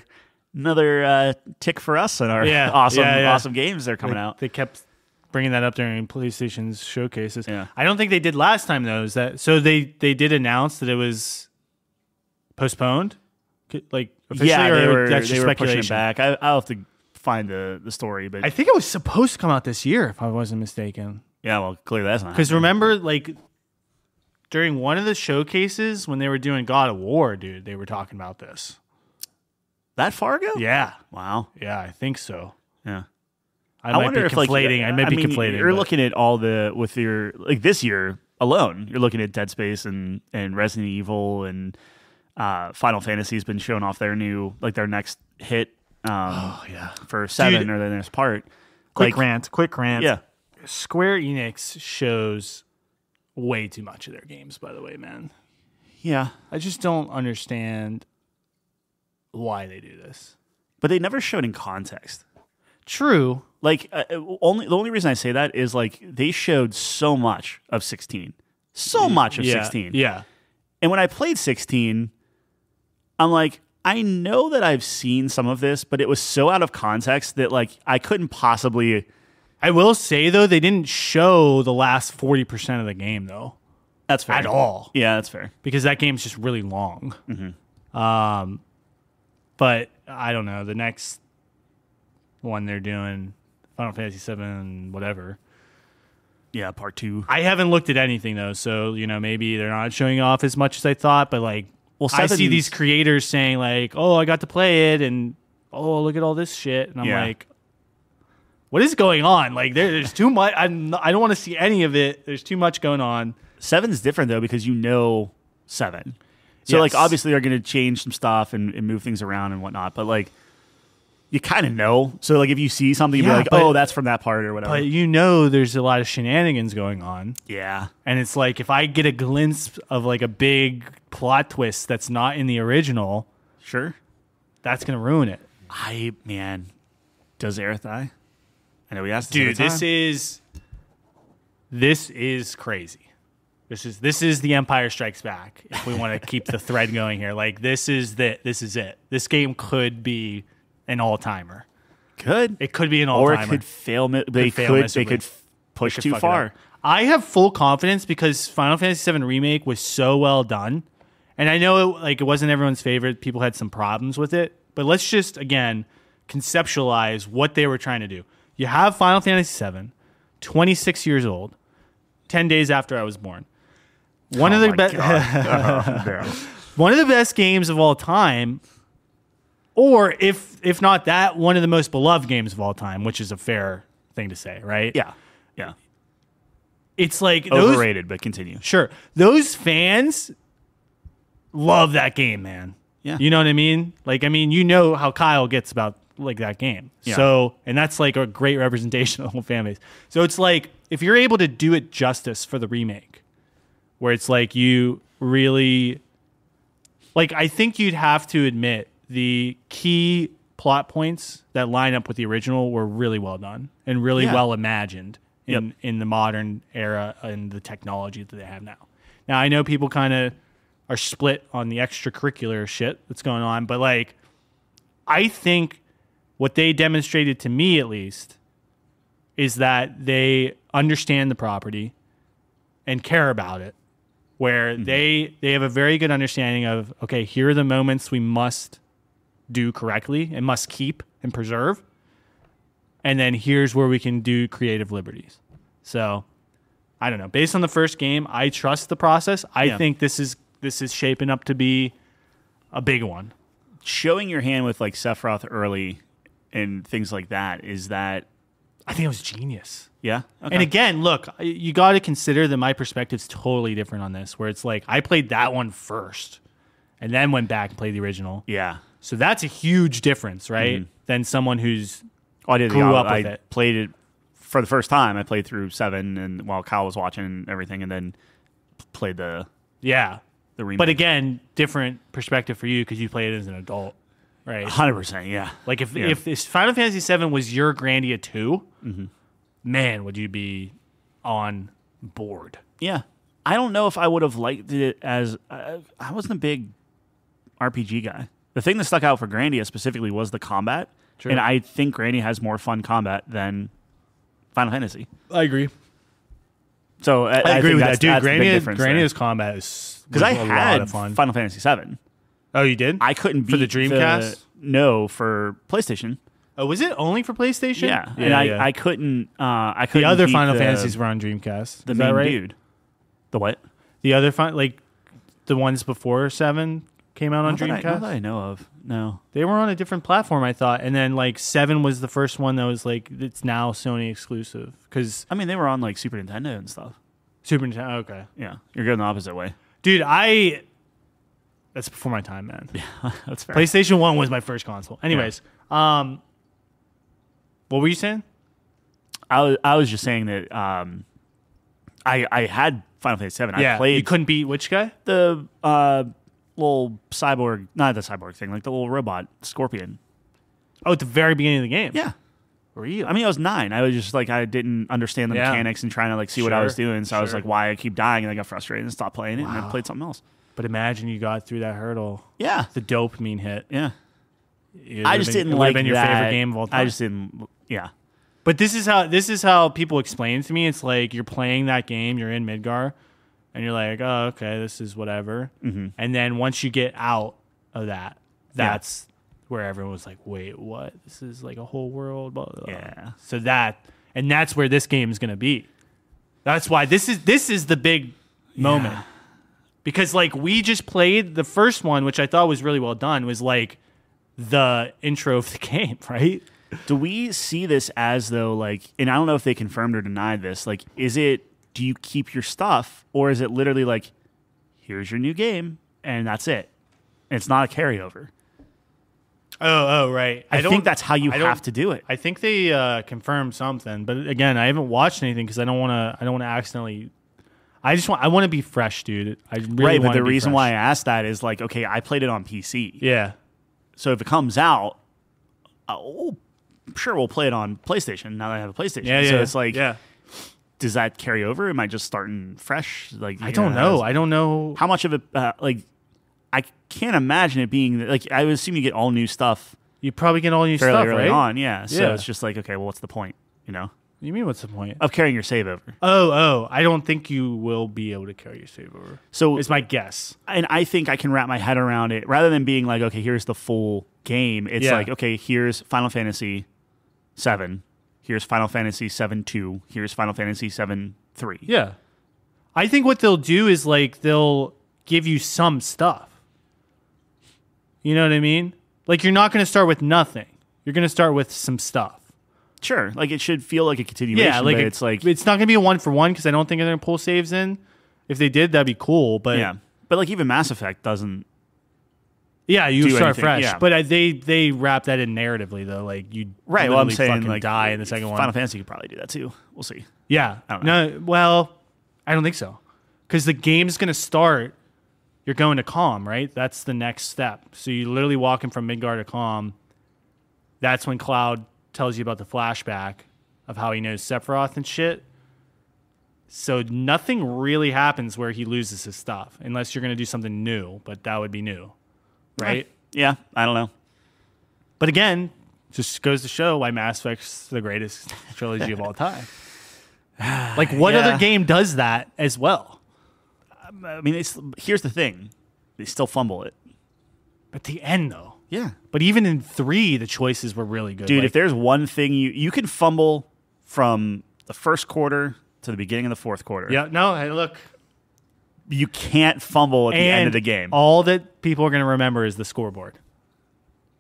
tick for us and our awesome games they're coming out." They kept bringing that up during PlayStation's showcases. Yeah. I don't think they did last time though. They did announce that it was postponed, like officially, or that's just they were speculation? pushing it back. I'll have to find the story, but I think it was supposed to come out this year, if I wasn't mistaken. Yeah, well, clearly that's not. Because remember, like during one of the showcases when they were doing God of War, dude, they were talking about this. That far ago? Yeah. Wow. Yeah, I think so. Yeah. I might be conflating. I might be conflating. You're looking at all with your like this year alone. You're looking at Dead Space and Resident Evil and Final Fantasy's been showing off their next hit. For 7 or the next part. Quick rant. Yeah. Square Enix shows way too much of their games, by the way, man. Yeah. I just don't understand why they do this. But they never showed in context. True. Like, the only reason I say that is, like, they showed so much of 16. So much of 16. Yeah. And when I played 16, I'm like, I know that I've seen some of this, but it was so out of context that, like, I couldn't possibly... I will say, though, they didn't show the last 40% of the game, though. That's fair. At all. Yeah, that's fair. Because that game's just really long. Mm-hmm. But, I don't know, the next one they're doing, Final Fantasy VII, whatever. Yeah, part 2. I haven't looked at anything, though, so, maybe they're not showing off as much as I thought, but, like, I see these creators saying, like, oh, I got to play it, and, oh, look at all this shit. And I'm like, what is going on? Like, there's too much. I don't want to see any of it. There's too much going on. 7's different, though, because 7. So, like, obviously they're going to change some stuff and move things around and whatnot, but, like, you kind of know. So, like, if you see something, you'll be like, oh, that's from that part or whatever. But there's a lot of shenanigans going on. Yeah. And it's like, if I get a glimpse of, like, a big plot twist that's not in the original, sure, that's going to ruin it. Does Aerith die? I know we asked this. Dude, this is crazy. This is the Empire Strikes Back. If we want to keep the thread going here, like this is it. This game could be an all-timer. It could be an all-timer, or it could fail. They could push too far. I have full confidence because Final Fantasy VII Remake was so well done, and I know it wasn't everyone's favorite. People had some problems with it, but let's just again conceptualize what they were trying to do. You have Final Fantasy VII, 26 years old, 10 days after I was born. One of the best games of all time. Or if not that, one of the most beloved games of all time, which is a fair thing to say, right? Yeah. Yeah. It's like overrated, but continue. Sure. Those fans love that game, man. Yeah. You know what I mean? Like, I mean, you know how Kyle gets about like that game. Yeah. So, and that's like a great representation of the whole fan base. So it's like, if you're able to do it justice for the remake, where it's like you really, like, I think you'd have to admit the key plot points that line up with the original were really well done and really well imagined in the modern era and the technology that they have now. Now, I know people kind of are split on the extracurricular shit that's going on, but like, I think what they demonstrated to me, at least, is that they understand the property and care about it, where they have a very good understanding of, okay, here are the moments we must do correctly and must keep and preserve, and then here's where we can do creative liberties. So, I don't know. Based on the first game, I trust the process. I think this is shaping up to be a big one. Showing your hand with like Sephiroth early and things like that, is that... I think it was genius. Yeah? Okay. And again, look, you got to consider that my perspective's totally different on this, where it's like, I played that one first and then went back and played the original. Yeah. So that's a huge difference, right? Than someone who's I did grew up with it. Played it for the first time. I played through 7 and while Kyle was watching and everything, and then played the remake. But again, different perspective for you because you played it as an adult, right? 100%, yeah. Like if this Final Fantasy VII was your Grandia 2, man, would you be on board? Yeah. I don't know if I would have liked it as... I wasn't a big RPG guy. The thing that stuck out for Grandia specifically was the combat. True. And I think Grandia has more fun combat than Final Fantasy. I agree. So I agree with that, dude. Grandia's combat is because I a had lot of fun. Final Fantasy VII. Oh, you did? I couldn't beat for the Dreamcast. No, for PlayStation. Oh, was it only for PlayStation? Yeah, and I couldn't. I couldn't. The other beat Final Fantasies were on Dreamcast. The Is main that right? dude. The what? The other like the ones before 7 came out on Dreamcast. Not that I know of. No, they were on a different platform, I thought, and then like 7 was the first one that was like it's now Sony exclusive. Because I mean, they were on like Super Nintendo and stuff. Super Nintendo. Okay. Yeah, you're going the opposite way, dude. That's before my time, man. Yeah, that's fair. PlayStation 1 was my first console. Anyways, what were you saying? I was just saying that I had Final Fantasy VII. Yeah, I played. You couldn't beat which guy? The little cyborg, not the cyborg thing, like the little robot Scorpion. Oh, at the very beginning of the game. Yeah. Really? I mean, I was 9. I was just like, I didn't understand the mechanics and trying to like see what I was doing. So I was like, why I keep dying, and I got frustrated and stopped playing it, and I played something else. But imagine you got through that hurdle. Yeah. The dopamine hit. Yeah. I just didn't like been your favorite game of all time. I just didn't. Yeah. But this is how people explain it to me. It's like you're playing that game, you're in Midgar, and you're like, oh, okay, this is whatever. Mm-hmm. And then once you get out of that, that's where everyone was like, wait, what? This is like a whole world. Blah, blah, blah. Yeah. So that's where this game is going to be. That's why this is the big moment. Because like we just played the first one, which I thought was really well done, was like the intro of the game, right? Do we see this as though like, and I don't know if they confirmed or denied this, like, do you keep your stuff, or is it literally like, here's your new game and that's it? And it's not a carryover. Oh, right. I think that's how you have to do it. I think they confirmed something, but again, I haven't watched anything because I don't want to accidentally. I want to be fresh, dude. I really but the reason why I asked that is like, okay, I played it on PC. Yeah. So if it comes out, sure, we'll play it on PlayStation now that I have a PlayStation. Yeah, so it's like, does that carry over? Am I just starting fresh? Like, I don't know. I don't know how much of it. Like, I can't imagine it being like. I would assume you get all new stuff. You probably get all new fairly stuff early right on. Yeah. So it's just like, okay, well, what's the point? You know. You mean what's the point of carrying your save over? Oh, I don't think you will be able to carry your save over. So it's my guess, and I think I can wrap my head around it rather than being like, okay, here's the full game. It's like, okay, here's Final Fantasy 7. Here's Final Fantasy 7-2. Here's Final Fantasy 7-3. Yeah, I think what they'll do is like they'll give you some stuff. You know what I mean? Like, you're not going to start with nothing. You're going to start with some stuff. Sure. Like, it should feel like a continuation. Yeah, like but it's like... It's not going to be a 1-for-1 because I don't think they're going to pull saves in. If they did, that'd be cool. But yeah. But, like, even Mass Effect doesn't... Yeah, you start anything. fresh. Yeah. But they wrap that in narratively, though. Like, you Right, well, I'm saying, like, die in the second one. Final Fantasy could probably do that, too. We'll see. Yeah. I don't know. No, well, I don't think so. Because the game's going to start, you're going to Calm, right? That's the next step. So you're literally walking from Midgar to Calm. That's when Cloud tells you about the flashback of how he knows Sephiroth and shit. So nothing really happens where he loses his stuff, unless you're going to do something new, but that would be new, right? Yeah, I don't know. But again, just goes to show why Mass Effect's the greatest trilogy of all time. Like, what other game does that as well? I mean, here's the thing. They still fumble it. At the end, though. Yeah. But even in 3, the choices were really good. Dude, like, if there's one thing you can fumble from the first quarter to the beginning of the fourth quarter. Yeah, no, hey, look. You can't fumble at the end of the game. All that people are going to remember is the scoreboard.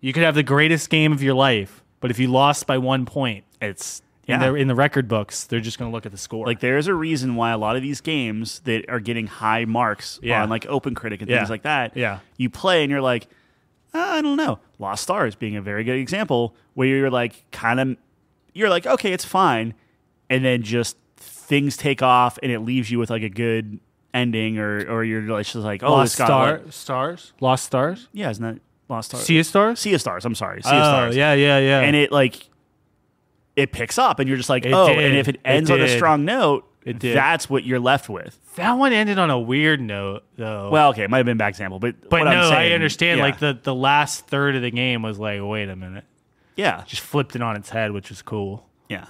You could have the greatest game of your life, but if you lost by 1 point, It's in the record books, they're just going to look at the score. like, there's a reason why a lot of these games that are getting high marks on like OpenCritic and things like that. Yeah. You play and you're like, I don't know. Lost Stars being a very good example where you're like you're like, okay, it's fine, and then just things take off and it leaves you with like a good ending, or you're just like, oh, Lost this got Stars? Lost Stars? yeah, isn't that Lost Stars? Sea of Stars? Sea of Stars. I'm sorry, Sea of Oh, Stars. yeah. And it picks up, and you're just like, It oh, did. and if it ends on a did. strong note, It did. that's what you're left with. That one ended on a weird note, though. Well, okay, it might have been a bad example, but what no, I'm saying, I understand. yeah. Like, the last third of the game was like, wait a minute. yeah, Just flipped it on its head, which was cool. yeah.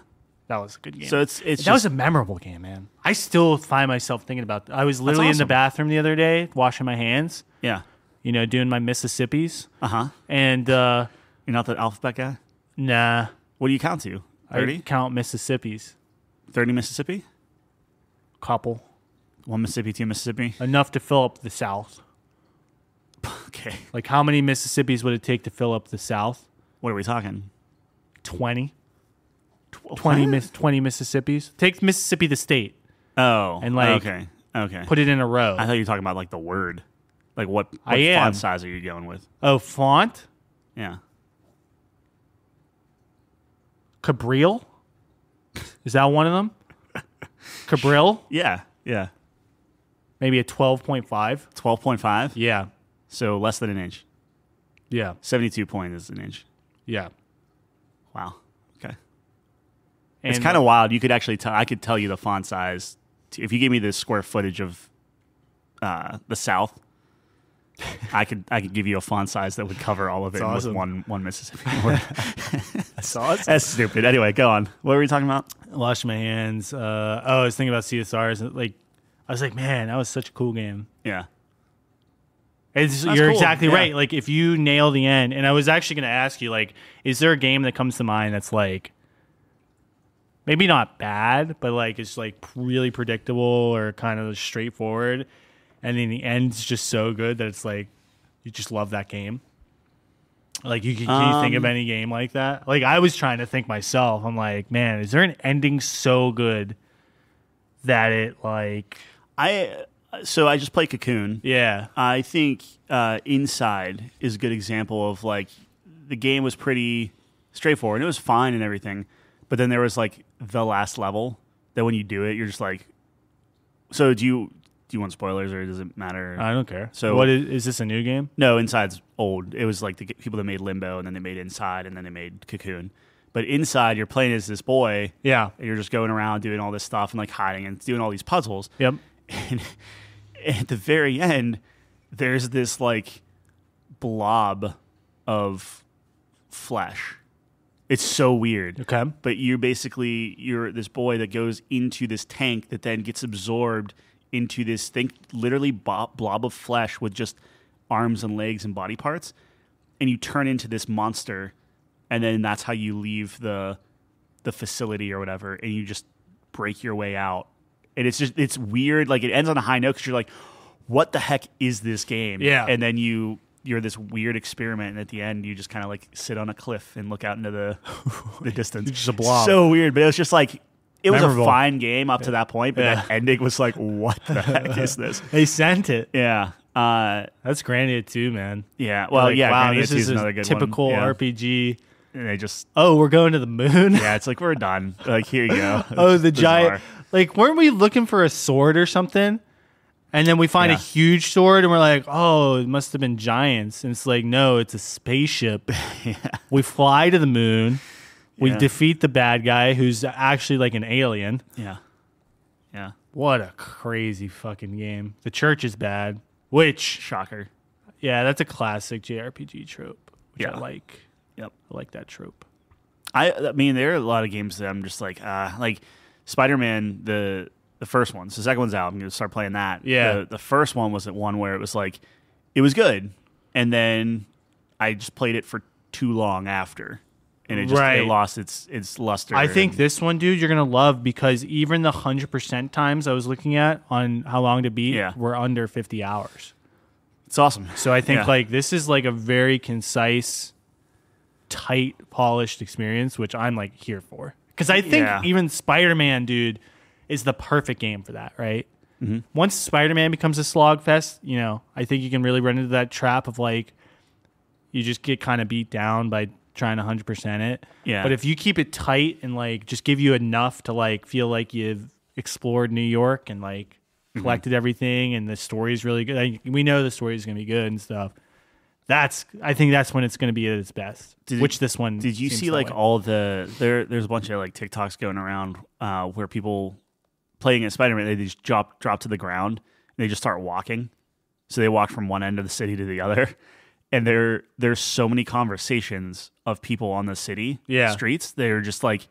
That was a good game. So it's that just, was a memorable game, man. I still find myself thinking about I was literally in the awesome. bathroom the other day, washing my hands, yeah. doing my Mississippis. Uh-huh. And, You're not the alphabet guy? nah. What do you count to? 30? I count Mississippis. 30 Mississippi? Couple. 1 Mississippi, 2 Mississippi? Enough to fill up the South. Okay. Like, how many Mississippis would it take to fill up the South? What are we talking? 20. 20 Mississippis. Take Mississippi the state. Oh. And, like, Okay. Put it in a row. I thought you were talking about like the word. Like what I am. font size are you going with? Oh, font? Yeah. Cabril? Is that one of them? Cabril? Yeah. Yeah. Maybe a 12.5? 12.5? Yeah. So less than an inch. Yeah. 72 point is an inch. Yeah. Wow. Okay. And It's kind of wild. You could actually tell. I could tell you the font size if you gave me the square footage of the South. I could give you a font size that would cover all of it awesome. with one Mississippi word. That's awesome. That's stupid. Anyway, go on. What were we talking about? Wash my hands. I was thinking about CSRs. Like, I was like, man, that was such a cool game. Yeah. You're cool. exactly Yeah. right. Like, if you nail the end, and I was actually going to ask you, like, is there a game that comes to mind that's like, maybe not bad, but like it's like really predictable or kind of straightforward, and then the end's just so good that it's like you just love that game? Like, can you think of any game like that? Like, I was trying to think myself. I'm like, man, is there an ending so good that it like? So I just played Cocoon. Yeah. I think Inside is a good example of like the game was pretty straightforward. It was fine and everything, but then there was like the last level that when you do it, you're just like, so do you want spoilers or does it matter? I don't care. So what is this a new game? No, Inside's old. It was like the people that made Limbo and then they made Inside and then they made Cocoon. But Inside, you're playing as this boy. Yeah. And you're just going around doing all this stuff and like hiding and doing all these puzzles. Yep. And at the very end, there's this like blob of flesh. It's so weird. Okay. But you're this boy that goes into this tank that then gets absorbed into this thing, literally blob of flesh with just arms and legs and body parts. And you turn into this monster. And then that's how you leave the facility or whatever. And you just break your way out. And it's weird. Like, it ends on a high note because you're like, what the heck is this game? Yeah. And then you you're this weird experiment, and at the end you just kind of like sit on a cliff and look out into the distance. It's just a blob. So weird, but it was just like it was Memorable. a fine game up to that point, but that ending was like, what the heck is this? They sent it. Yeah. That's Grandia 2, man. Yeah. Well, like, yeah. Wow, Grandia this 2 is another good typical one. Yeah. RPG. And they just We're going to the moon. yeah, it's like we're done. Like here you go. The giant. Like, weren't we looking for a sword or something? And then we find a huge sword, and we're like, oh, it must have been giants. And it's like, no, it's a spaceship. We fly to the moon. We defeat the bad guy, who's actually like an alien. Yeah. Yeah. What a crazy fucking game. The church is bad, which, Shocker. yeah, that's a classic JRPG trope, which I like. Yep. I like that trope. I mean, there are a lot of games that I'm just like Spider-Man, the first one. So the second one's out. I'm going to start playing that. Yeah. The first one was one where it was like, it was good. And then I just played it for too long after. And it just it lost its luster. I think this one, dude, you're going to love, because even the 100% times I was looking at on how long to beat were under 50 hours. It's awesome. So I think like this is like a very concise, tight, polished experience, which I'm like here for. Because I think even Spider-Man, dude, is the perfect game for that, right? Mm-hmm. Once Spider-Man becomes a slog fest, you know, I think you can really run into that trap of like, you just get kind of beat down by trying to 100% it. Yeah. But if you keep it tight and like just give you enough to like feel like you've explored New York and like collected everything, and the story is really good. Like, we know the story is going to be good and stuff. I think that's when it's going to be at its best. This one did you see like all there's a bunch of like TikToks going around where people playing as Spider-Man, they just drop to the ground and they just start walking. So they walk from one end of the city to the other. And there's so many conversations of people on the city streets. They're just like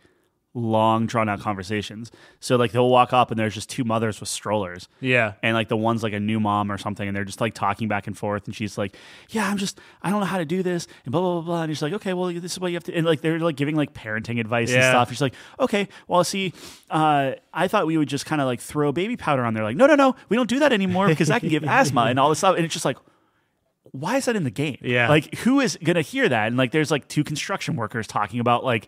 long drawn out conversations. So like they'll walk up and there's just two mothers with strollers. Yeah. And like the one's like a new mom or something, and they're just like talking back and forth, and she's like, yeah, I don't know how to do this, and blah, blah, blah, blah. And she's like, okay, well, this is what you have to, and like they're like giving like parenting advice and stuff. She's like, okay, well, see, I thought we would just kind of like throw baby powder on there. Like, no, we don't do that anymore because that can give asthma and all this stuff. And it's just like, why is that in the game? Yeah. Like, who is going to hear that? And like, there's like two construction workers talking about like,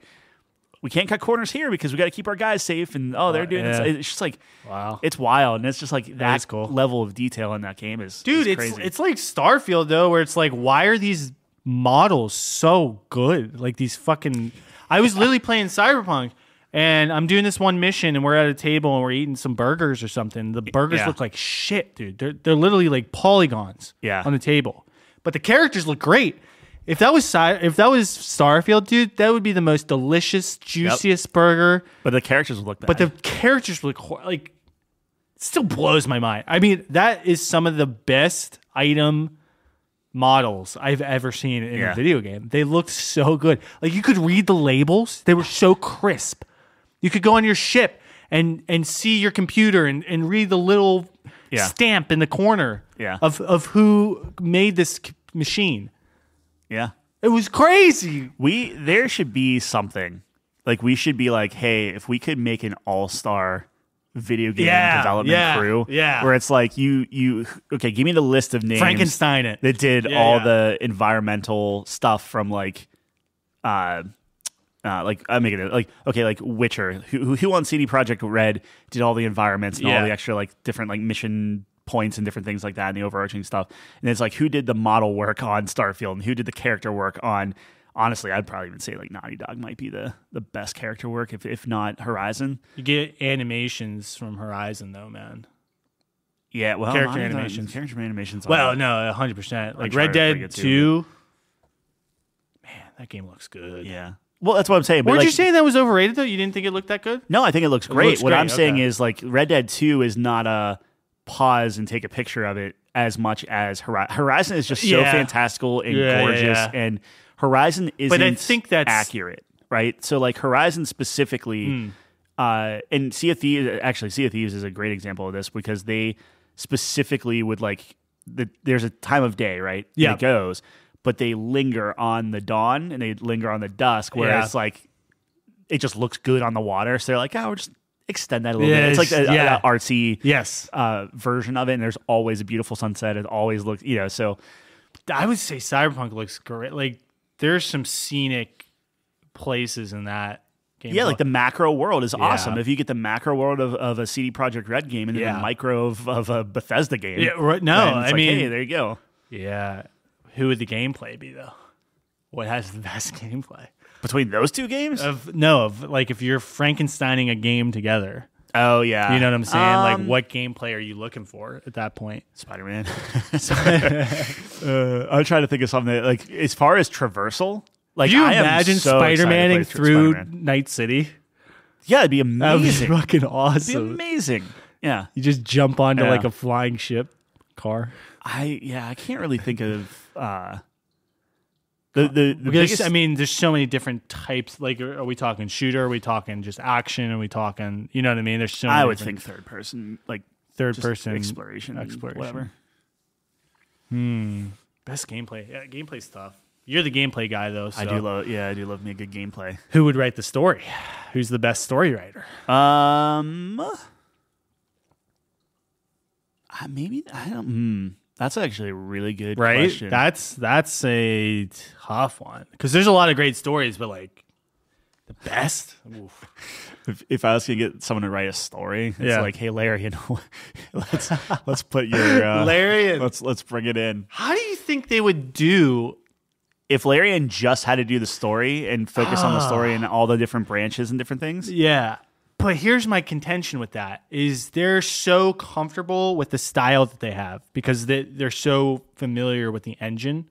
we can't cut corners here because we got to keep our guys safe. And they're doing it. It's just like, wow, it's wild. And it's just like that cool. level of detail in that game is crazy. It's like Starfield though, where it's like, why are these models so good? Like these fucking, I was literally playing Cyberpunk, and I'm doing this one mission, and we're at a table and we're eating some burgers or something. The burgers look like shit, dude. They're literally like polygons on the table. But the characters look great. If that was Starfield, dude, that would be the most delicious, juiciest burger. But the characters would look bad. But the characters look like, it still blows my mind. I mean, that is some of the best item models I've ever seen in a video game. They looked so good. Like, you could read the labels. They were so crisp. You could go on your ship and see your computer and read the little stamp in the corner of who made this machine. Yeah. It was crazy. There should be something. Like, we should be like, hey, if we could make an all-star video game development crew where it's like okay, give me the list of names. Frankenstein it. That did all the environmental stuff from like I'm making it like, okay, like Witcher, who on CD Projekt Red did all the environments and all the extra like different like mission points and different things like that and the overarching stuff. And it's like, who did the model work on Starfield and who did the character work on, honestly, I'd probably even say like Naughty Dog might be the best character work, if not Horizon. You get animations from Horizon though, man. Yeah, well, character animations. Well, no, 100%. Like Red Dead 2. Man, that game looks good. Yeah. Well, that's what I'm saying. Weren't you saying that was overrated though? You didn't think it looked that good? No, I think it looks great. What I'm saying is like Red Dead 2 is not a pause and take a picture of it as much as Horizon is just so fantastical and gorgeous, and Horizon isn't accurate, right? So like Horizon specifically, and Sea of Thieves is a great example of this because they specifically would like there's a time of day, right? Yeah, it goes, but they linger on the dawn and they linger on the dusk, whereas like it just looks good on the water. So they're like, we're just extend that a little bit. It's like an artsy version of it, and there's always a beautiful sunset. It always looks, so I would say Cyberpunk looks great. Like there's some scenic places in that game. Yeah, like the macro world is awesome. If you get the macro world of a CD Projekt Red game and then the micro of a Bethesda game. Yeah, right. No, I mean, hey, there you go. Yeah. Who would the gameplay be though? What has the best gameplay? Between those two games? Of like if you're Frankensteining a game together. Oh yeah. You know what I'm saying? Like what gameplay are you looking for at that point? Spider-Man. I'm trying to think of something like as far as traversal. Like, could you I imagine so Spider-Maning through Spider-Man. Night City? Yeah, it'd be amazing. That would be fucking awesome. It'd be amazing. Yeah. You just jump onto like a flying ship car. I can't really think of the biggest. I mean, there's so many different types. Like, are we talking shooter? Are we talking just action? Are we talking? You know what I mean? There's so. Many I would think third person, like third person exploration, whatever. Best gameplay. Yeah, gameplay's tough. You're the gameplay guy though. So. I do love me a good gameplay. Who would write the story? Who's the best story writer? Maybe I don't. That's actually a really good right? question. That's a tough one because there's a lot of great stories, but like the best. If I was gonna get someone to write a story, it's like, hey Larry, let's put your Larry. Let's bring it in. How do you think they would do? If Larian just had to do the story and focus on the story and all the different branches and different things. Yeah. But here's my contention with that is they're so comfortable with the style that they have because they're so familiar with the engine.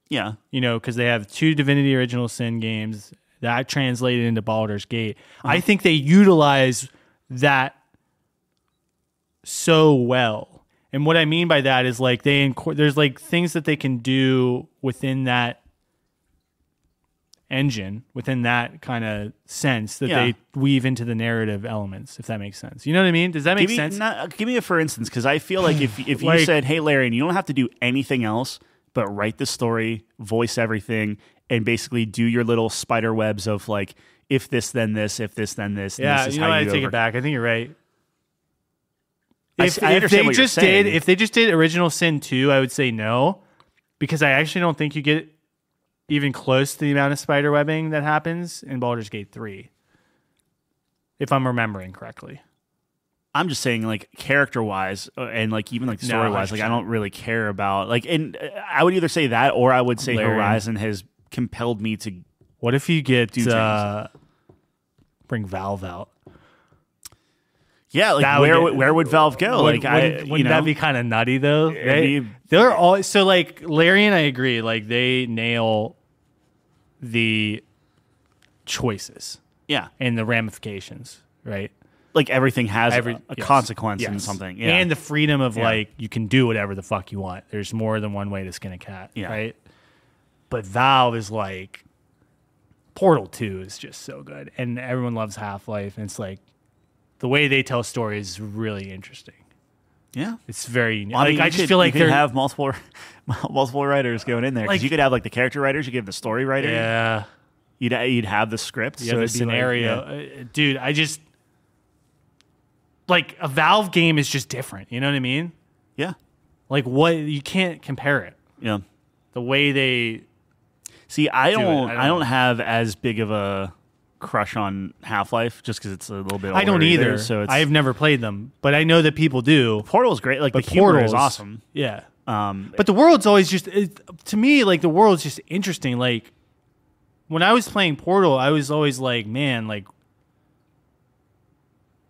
Yeah. You know, because they have 2 Divinity Original Sin games that translated into Baldur's Gate. I think they utilize that so well. And what I mean by that is like there's like things that they can do within that engine, within that kind of sense that they weave into the narrative elements, if that makes sense. You know what I mean? Does that make sense? Give me a for instance, because I feel like if you said, hey, Larry, and you don't have to do anything else but write the story, voice everything, and basically do your little spider webs of like, if this, then this, if this, then this. Yeah, this is you know how what? I you take it back. I think you're right. I understand what you're saying. If they just did Original Sin 2, I would say no, because I actually don't think you get even close to the amount of spider webbing that happens in Baldur's Gate 3, if I'm remembering correctly. I'm just saying, like, character-wise and, like, even, like, story-wise, like, I don't really care about, like, and I would either say that or I would say Horizon has compelled me to. What if you get bring Valve out? Yeah, like where would Valve go? Wouldn't that be kind of nutty though? They're all so like Larry and I agree. Like they nail the choices, and the ramifications, right? Like everything has a consequence and something, and the freedom of like you can do whatever the fuck you want. There's more than one way to skin a cat, right? But Valve is like Portal 2 is just so good, and everyone loves Half-Life, and it's like. The way they tell stories is really interesting. Yeah, it's very. Well, I mean, I just feel like they have multiple writers going in there because you could have like the character writers, you could have the story writer. Yeah, you'd have the script. You have the scenario, dude. I just like a Valve game is just different. You know what I mean? Yeah. Like what you can't compare it. Yeah. The way they see, I don't have as big of a crush on Half-Life just because it's a little bit older. I don't either. So I've never played them, but I know that people do. Portal is great. Like the humor is awesome. Yeah. But the world's always just to me like the world's just interesting. Like when I was playing Portal, I was always like, man, like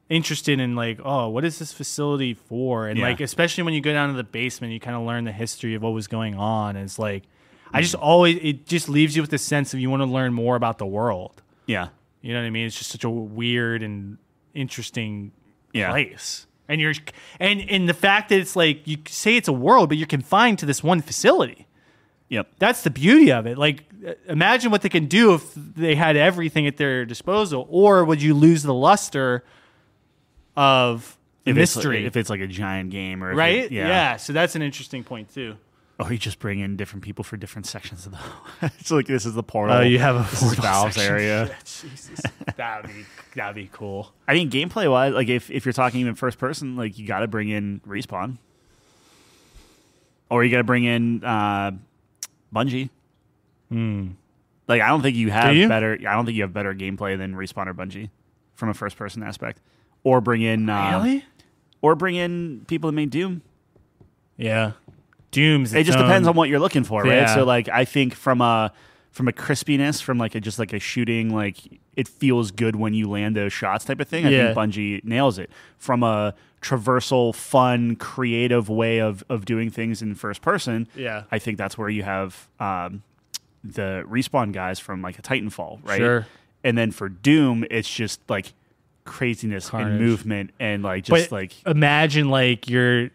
interested in like, oh, what is this facility for? And like especially when you go down to the basement, you kind of learn the history of what was going on. And it's like I just always it just leaves you with the sense of you want to learn more about the world. Yeah. You know what I mean? It's just such a weird and interesting place. And and the fact that it's like you say it's a world, but you're confined to this one facility. Yep. That's the beauty of it. Like imagine what they can do if they had everything at their disposal, or would you lose the luster of the mystery if it's like a giant game or right? Yeah. So that's an interesting point too. Or you just bring in different people for different sections of the. It's like this is the portal. Oh, you have a Valve's area. Yeah, Jesus, that'd be cool. I mean, gameplay wise, like if you're talking even first person, like you got to bring in Respawn, or you got to bring in Bungie. Hmm. Like, I don't think you have better. I don't think you have better gameplay than Respawn or Bungie from a first-person aspect. Or bring in really? Or bring in people that made Doom. Yeah, Doom's. It just depends on what you're looking for, right? Yeah. So, like, I think from a crispiness, from like just like a shooting, like it feels good when you land those shots type of thing. I think Bungie nails it. From a traversal, fun, creative way of doing things in first person. Yeah, I think that's where you have the Respawn guys from like a Titanfall, right? Sure. And then for Doom, it's just like craziness Carnage. and movement and like just but like imagine like you're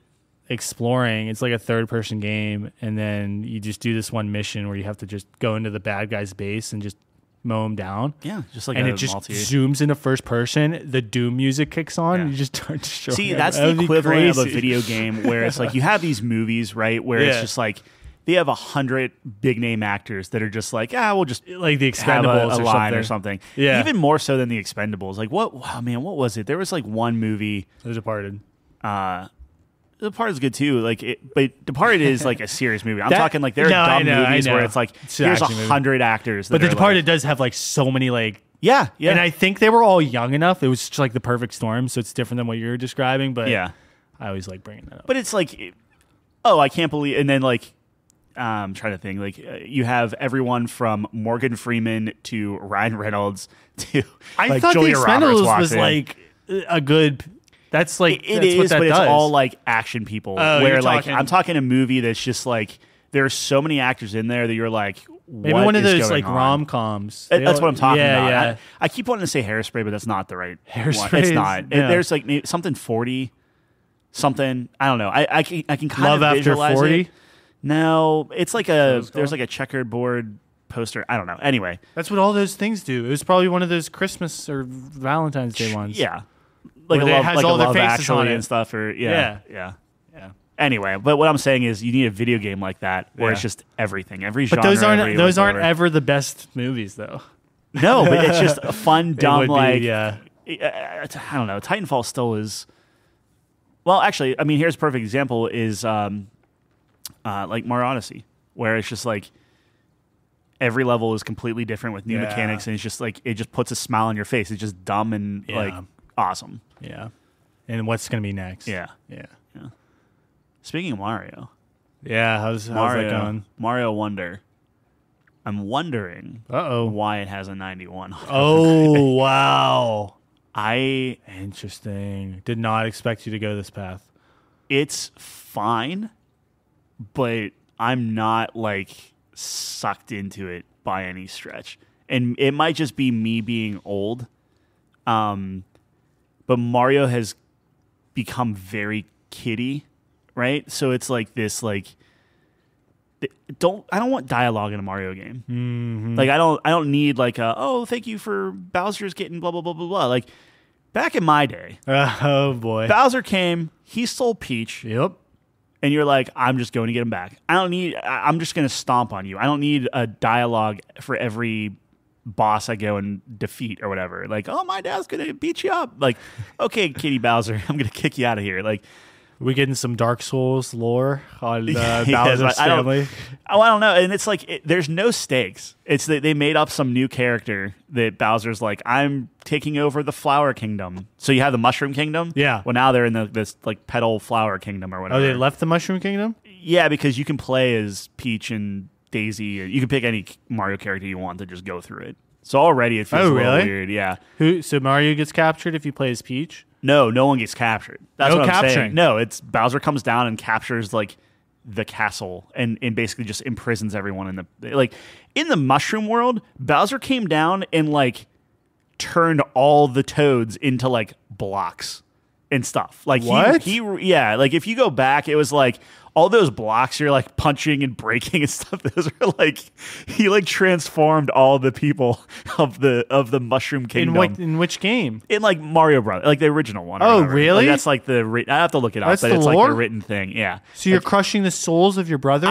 exploring. It's like a third-person game, and then you just do this one mission where you have to just go into the bad guy's base and just mow him down. Yeah, just like and a it just zooms into first person. The Doom music kicks on. And you just start destroying. See, that's the equivalent of a video game where it's like you have these movies, right? Where it's just like they have 100 big name actors that are just like, we'll just like the have Expendables a line or something. Yeah, even more so than the Expendables. Like what? Wow, man, what was it? There was like one movie. The Departed. Departed is good too. Like, but Departed is like a serious movie. I'm talking like there are dumb movies where it's like here's 100 actors. But The Departed does have like so many like yeah. And I think they were all young enough. It was just like the perfect storm. So it's different than what you're describing. But yeah, I always like bringing that up. But it's like, I can't believe. And then like, I'm trying to think. Like you have everyone from Morgan Freeman to Ryan Reynolds to I thought Julia the Expendables Roberts was like a good. That's like it that's is, what that but does. it's all like action people. Oh, where like I'm talking a movie that's just like there are so many actors in there that you're like, maybe one of those like rom coms. That's what I'm talking about. Yeah. I keep wanting to say Hairspray, but that's not the right Hairspray. One. It's not. Yeah. There's like maybe something 40, something I don't know. I can kind Love of After visualize 40. it. No, it's like there's like a checkerboard poster. I don't know. Anyway, that's what all those things do. It was probably one of those Christmas or Valentine's Day ones. Yeah. Like a love, like a love actually and stuff, or yeah. Anyway, but what I'm saying is, you need a video game like that where it's just everything, every genre. But those aren't ever the best movies, though. No, but it's just a fun, dumb, like I don't know. Titanfall still is. Well, actually, I mean, here's a perfect example: is like Mario Odyssey, where it's just like every level is completely different with new mechanics, and it's just like it just puts a smile on your face. It's just dumb and like awesome. Yeah. And what's going to be next? Yeah. Speaking of Mario. Yeah, how's that going? Mario Wonder. I'm wondering why it has a 91. Oh, wow. I Interesting. Did not expect you to go this path. It's fine, but I'm not like sucked into it by any stretch. And it might just be me being old. But Mario has become very kiddie, right? So it's like this like I don't want dialogue in a Mario game. Mm-hmm. Like I don't need like thank you for Bowser's getting blah blah blah blah blah. Like back in my day, oh boy, Bowser came, he stole Peach. Yep. And you're like, I'm just going to get him back. I'm just going to stomp on you. I don't need a dialogue for every boss I go and defeat or whatever. Like, oh, my dad's going to beat you up. Like, okay, Kitty Bowser, I'm going to kick you out of here. Like, we getting some Dark Souls lore on Bowser's family? I don't know. And it's like, there's no stakes. It's that they made up some new character that Bowser's like, I'm taking over the Flower Kingdom. So you have the Mushroom Kingdom? Yeah. Well, now they're in this like Petal Flower Kingdom or whatever. Oh, they left the Mushroom Kingdom? Yeah, because you can play as Peach and Daisy. You can pick any Mario character you want to just go through it. So already it feels a little weird. Yeah. So Mario gets captured if you play as Peach? No one gets captured. That's what I'm capturing. saying. No, it's Bowser comes down and captures like the castle and basically just imprisons everyone in the Mushroom world. Bowser came down and like turned all the toads into like blocks and stuff. Like what? Like if you go back, it was like all those blocks you're like punching and breaking and stuff. Those are like he like transformed all the people of the Mushroom Kingdom. In which game? In like Mario Brothers, like the original one. Oh, really? Like, that's like I have to look it up, but it's lore? like the written thing. Yeah. So you're crushing the souls of your brother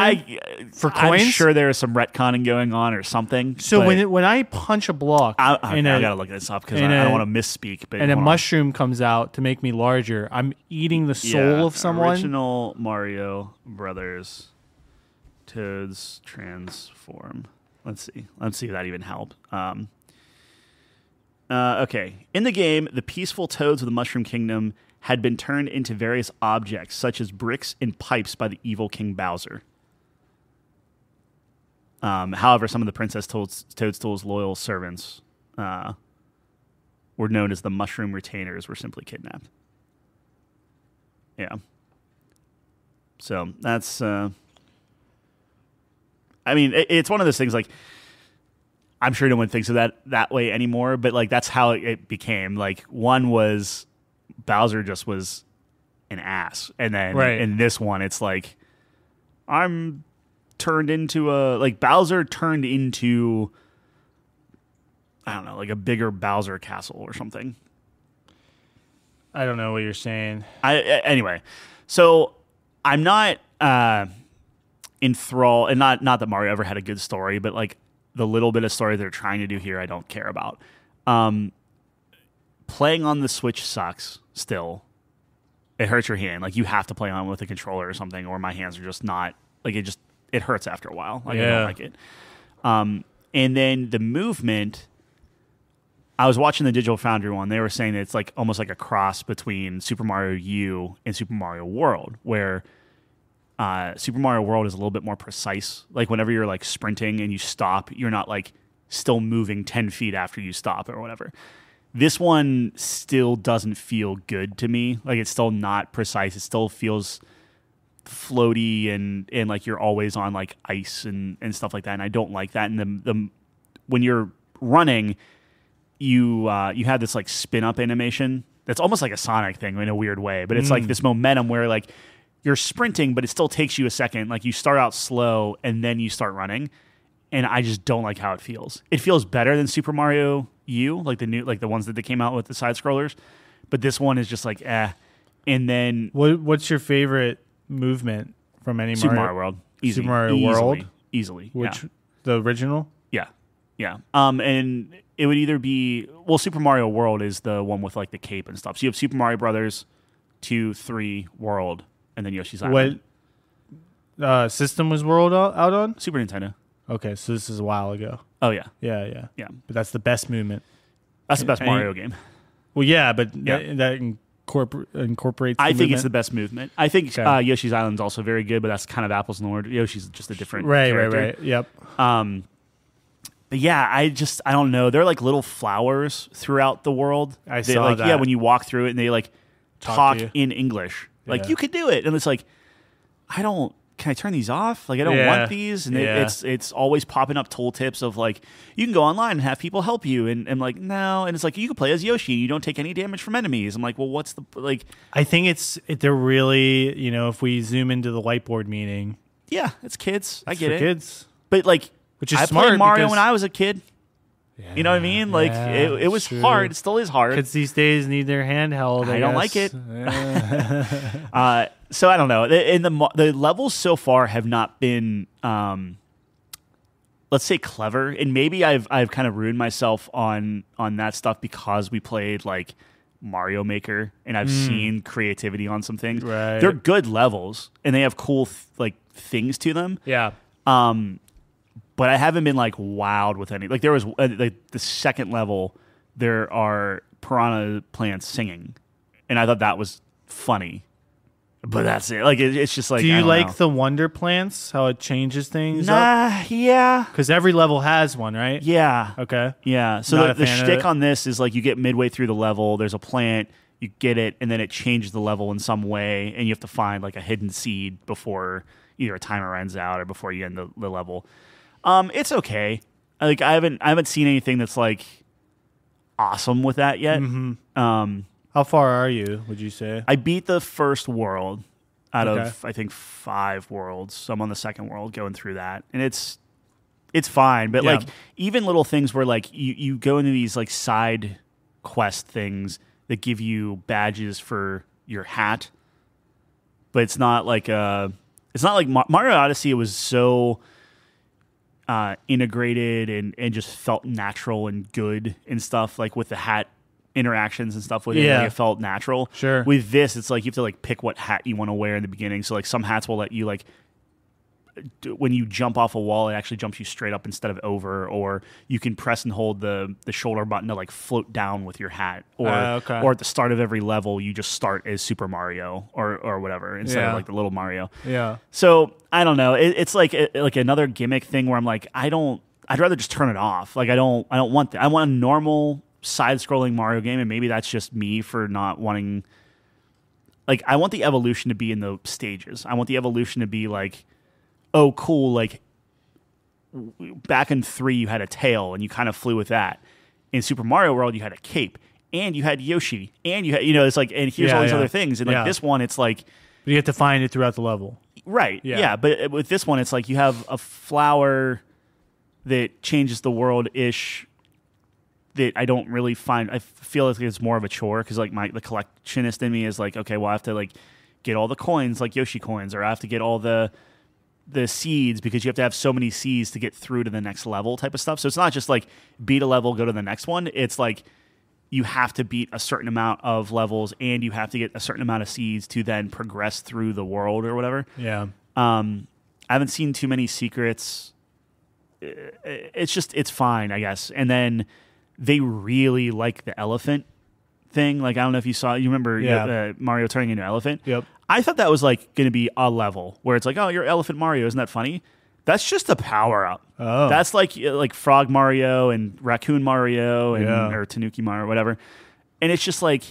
for coins? I'm sure there is some retconning going on or something. So when I punch a block, I gotta look this up because I don't want to misspeak. But and a mushroom comes out to make me larger, I'm eating the soul of someone. Original Mario Brothers Toads transform. Let's see if that even helped. Okay. In the game, the peaceful toads of the Mushroom Kingdom had been turned into various objects, such as bricks and pipes by the evil King Bowser. However, some of the Princess Toadstool's loyal servants were known as the Mushroom Retainers, were simply kidnapped. Yeah. So that's... I mean, it's one of those things, like, I'm sure no one thinks of that way anymore, but, like, that's how it became. Like, one was Bowser just was an ass. And then in this one, it's like, I'm turned into Bowser turned into, I don't know, like a bigger Bowser castle or something. I don't know what you're saying. Anyway, so I'm not enthralled, and not that Mario ever had a good story, but like the little bit of story they're trying to do here, I don't care about. Playing on the Switch sucks still. It hurts your hand. Like, you have to play on with a controller or something, or my hands are just not, like, it hurts after a while. Like, I don't like it. And then the movement, I was watching the Digital Foundry one. They were saying that it's like almost like a cross between Super Mario U and Super Mario World, where Super Mario World is a little bit more precise. Like, whenever you're like sprinting and you stop, you're not like still moving 10 feet after you stop or whatever. This one still doesn't feel good to me. Like, it's still not precise. It still feels floaty and like you're always on like ice and stuff like that. And I don't like that. And the when you're running, you have this like spin up animation that's almost like a Sonic thing in a weird way. But it's like this momentum where like you're sprinting, but it still takes you a second. Like, you start out slow and then you start running. And I just don't like how it feels. It feels better than Super Mario U, like the ones that they came out with, the side scrollers. But this one is just like And then what's your favorite movement from any Super Mario World? Super Mario World, easily. Which the original? Yeah. And it would either be, well, Super Mario World is the one with like the cape and stuff. So you have Super Mario Brothers 2, 3, World, and then Yoshi's Island. What system was World out on? Super Nintendo. Okay, so this is a while ago. Oh, yeah. Yeah. But that's the best movement. That's the best Mario game. Well, yeah, but that incorporates I think it's the best movement. I think Yoshi's Island is also very good, but that's kind of apples and oranges. Yoshi's just a different character. Right. Yep. But yeah, I don't know. They're like little flowers throughout the world. I saw that. Yeah, when you walk through it and they like talk in English. Like, you could do it. And it's like, can I turn these off? Like, I don't want these. And it's always popping up tooltips of like, you can go online and have people help you. And I'm like, no. And it's like, you can play as Yoshi. You don't take any damage from enemies. I'm like, well, what's the, like. I think they're really, if we zoom into the whiteboard meeting. Yeah, it's kids. I get it. Kids. But like, which is I smart played Mario when I was a kid. Yeah, you know what I mean? Like, it was hard. It still is hard. Kids these days need their handheld. I don't like it. So I don't know. The levels so far have not been, let's say, clever. And maybe I've kind of ruined myself on that stuff because we played like Mario Maker and I've seen creativity on some things. Right. They're good levels and they have cool things to them. Yeah. But I haven't been like wowed with any. Like, there was like the second level, there are piranha plants singing, and I thought that was funny. But that's it. Like, it's just like. Do you like know. the Wonder Plants? How it changes things? Yeah. Because every level has one, right? Yeah. Okay. Yeah. So the shtick on this is like, you get midway through the level, there's a plant, you get it, and then it changes the level in some way, and you have to find like a hidden seed before either a timer runs out or before you end the level. It's okay. Like, I haven't seen anything that's like awesome with that yet. Mm-hmm. How far are you, would you say? I beat the first world out of, I think, 5 worlds. So I'm on the second world going through that. And it's fine. But like, even little things where like you go into these like side quest things that give you badges for your hat. But it's not like Mario Odyssey. It was so integrated and just felt natural and good and stuff, like with the hat interactions and stuff with it. Like, it felt natural. Sure. With this, it's like you have to like pick what hat you want to wear in the beginning. So like, some hats will let you like when you jump off a wall, it actually jumps you straight up instead of over, or you can press and hold the shoulder button to like float down with your hat, or at the start of every level, you just start as Super Mario or whatever instead of like the little Mario. Yeah. So I don't know. It's like another gimmick thing where I'm like, I'd rather just turn it off. Like I don't want that. I want a normal side-scrolling Mario game, and maybe that's just me for not wanting. Like I want the evolution to be in the stages. I want the evolution to be like, oh, cool, like back in 3 you had a tail and you kind of flew with that. In Super Mario World you had a cape and you had Yoshi and you had, it's like, and here's all these other things. And like this one, it's like... But you have to find it throughout the level. Right, yeah. But with this one, it's like you have a flower that changes the world-ish that I don't really find... I feel like it's more of a chore because like the collectionist in me is like, okay, well I have to like get all the coins like Yoshi coins, or I have to get all the seeds because you have to have so many seeds to get through to the next level type of stuff. So it's not just like beat a level, go to the next one. It's like you have to beat a certain amount of levels and you have to get a certain amount of seeds to then progress through the world or whatever. Yeah. I haven't seen too many secrets. It's fine, I guess. And then they really like the elephant thing. Like, I don't know if you remember Mario turning into an elephant. Yep. I thought that was like going to be a level where it's like, oh, you're Elephant Mario. Isn't that funny? That's just a power up. Oh. That's like Frog Mario and Raccoon Mario and or Tanuki Mario, whatever. And it's just like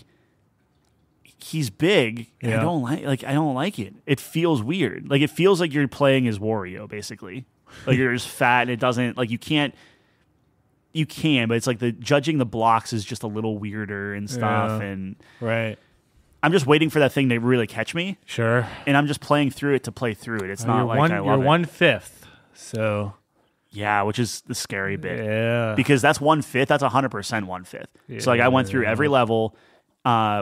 he's big. And I don't like it. It feels weird. Like it feels like you're playing as Wario, basically. Like you're just fat and it doesn't like you can, but it's like judging the blocks is just a little weirder and stuff. And right. I'm just waiting for that thing to really catch me. Sure. And I'm just playing through it to play through it. It's not like I love it. You're 1/5. So. Yeah, which is the scary bit. Yeah. Because that's 1/5. That's 100% 1/5. Yeah. So like I went through every level,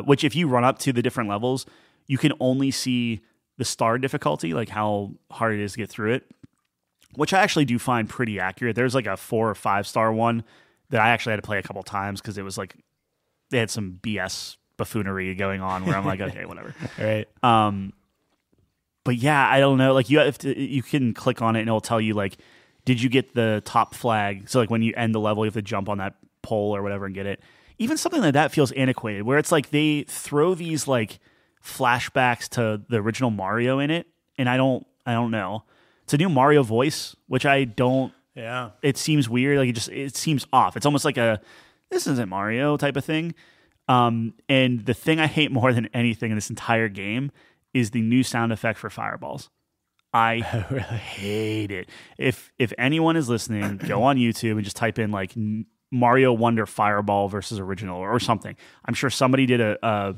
which if you run up to the different levels, you can only see the star difficulty, like how hard it is to get through it, which I actually do find pretty accurate. There's like a 4 or 5 star one that I actually had to play a couple times because it was like they had some BS buffoonery going on where I'm like, okay, whatever. Right. But yeah, I don't know. Like you can click on it and it'll tell you like, did you get the top flag? So like when you end the level, you have to jump on that pole or whatever and get it. Even something like that feels antiquated, where it's like they throw these like flashbacks to the original Mario in it, and I don't know. It's a new Mario voice, which I don't. Yeah. It seems weird. Like it seems off. It's almost like this isn't Mario type of thing. And the thing I hate more than anything in this entire game is the new sound effect for fireballs. I hate it. If anyone is listening, go on YouTube and just type in like Mario Wonder Fireball versus original or something. I'm sure somebody did a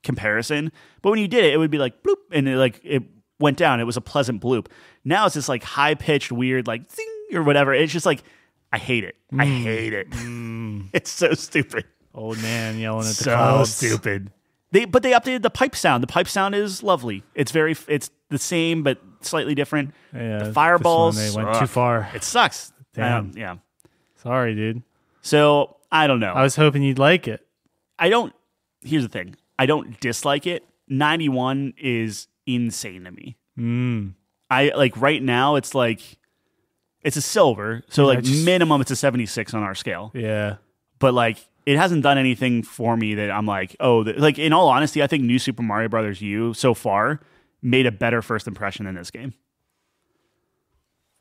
comparison, but when you did it, it would be like bloop, and it went down. It was a pleasant bloop. Now it's this like high pitched weird like zing or whatever. It's just like I hate it. I hate it. It's so stupid. Old man yelling at the clouds. So stupid. But they updated the pipe sound. The pipe sound is lovely. It's the same but slightly different. Yeah, the fireballs, they went too far. It sucks. Damn. Yeah. Sorry, dude. So I don't know. I was hoping you'd like it. Here's the thing. I don't dislike it. 91 is insane to me. I like right now. It's like it's a silver, so like minimum it's a 76 on our scale. Yeah, but like. It hasn't done anything for me that I'm like, like in all honesty, I think New Super Mario Brothers U so far made a better first impression in this game.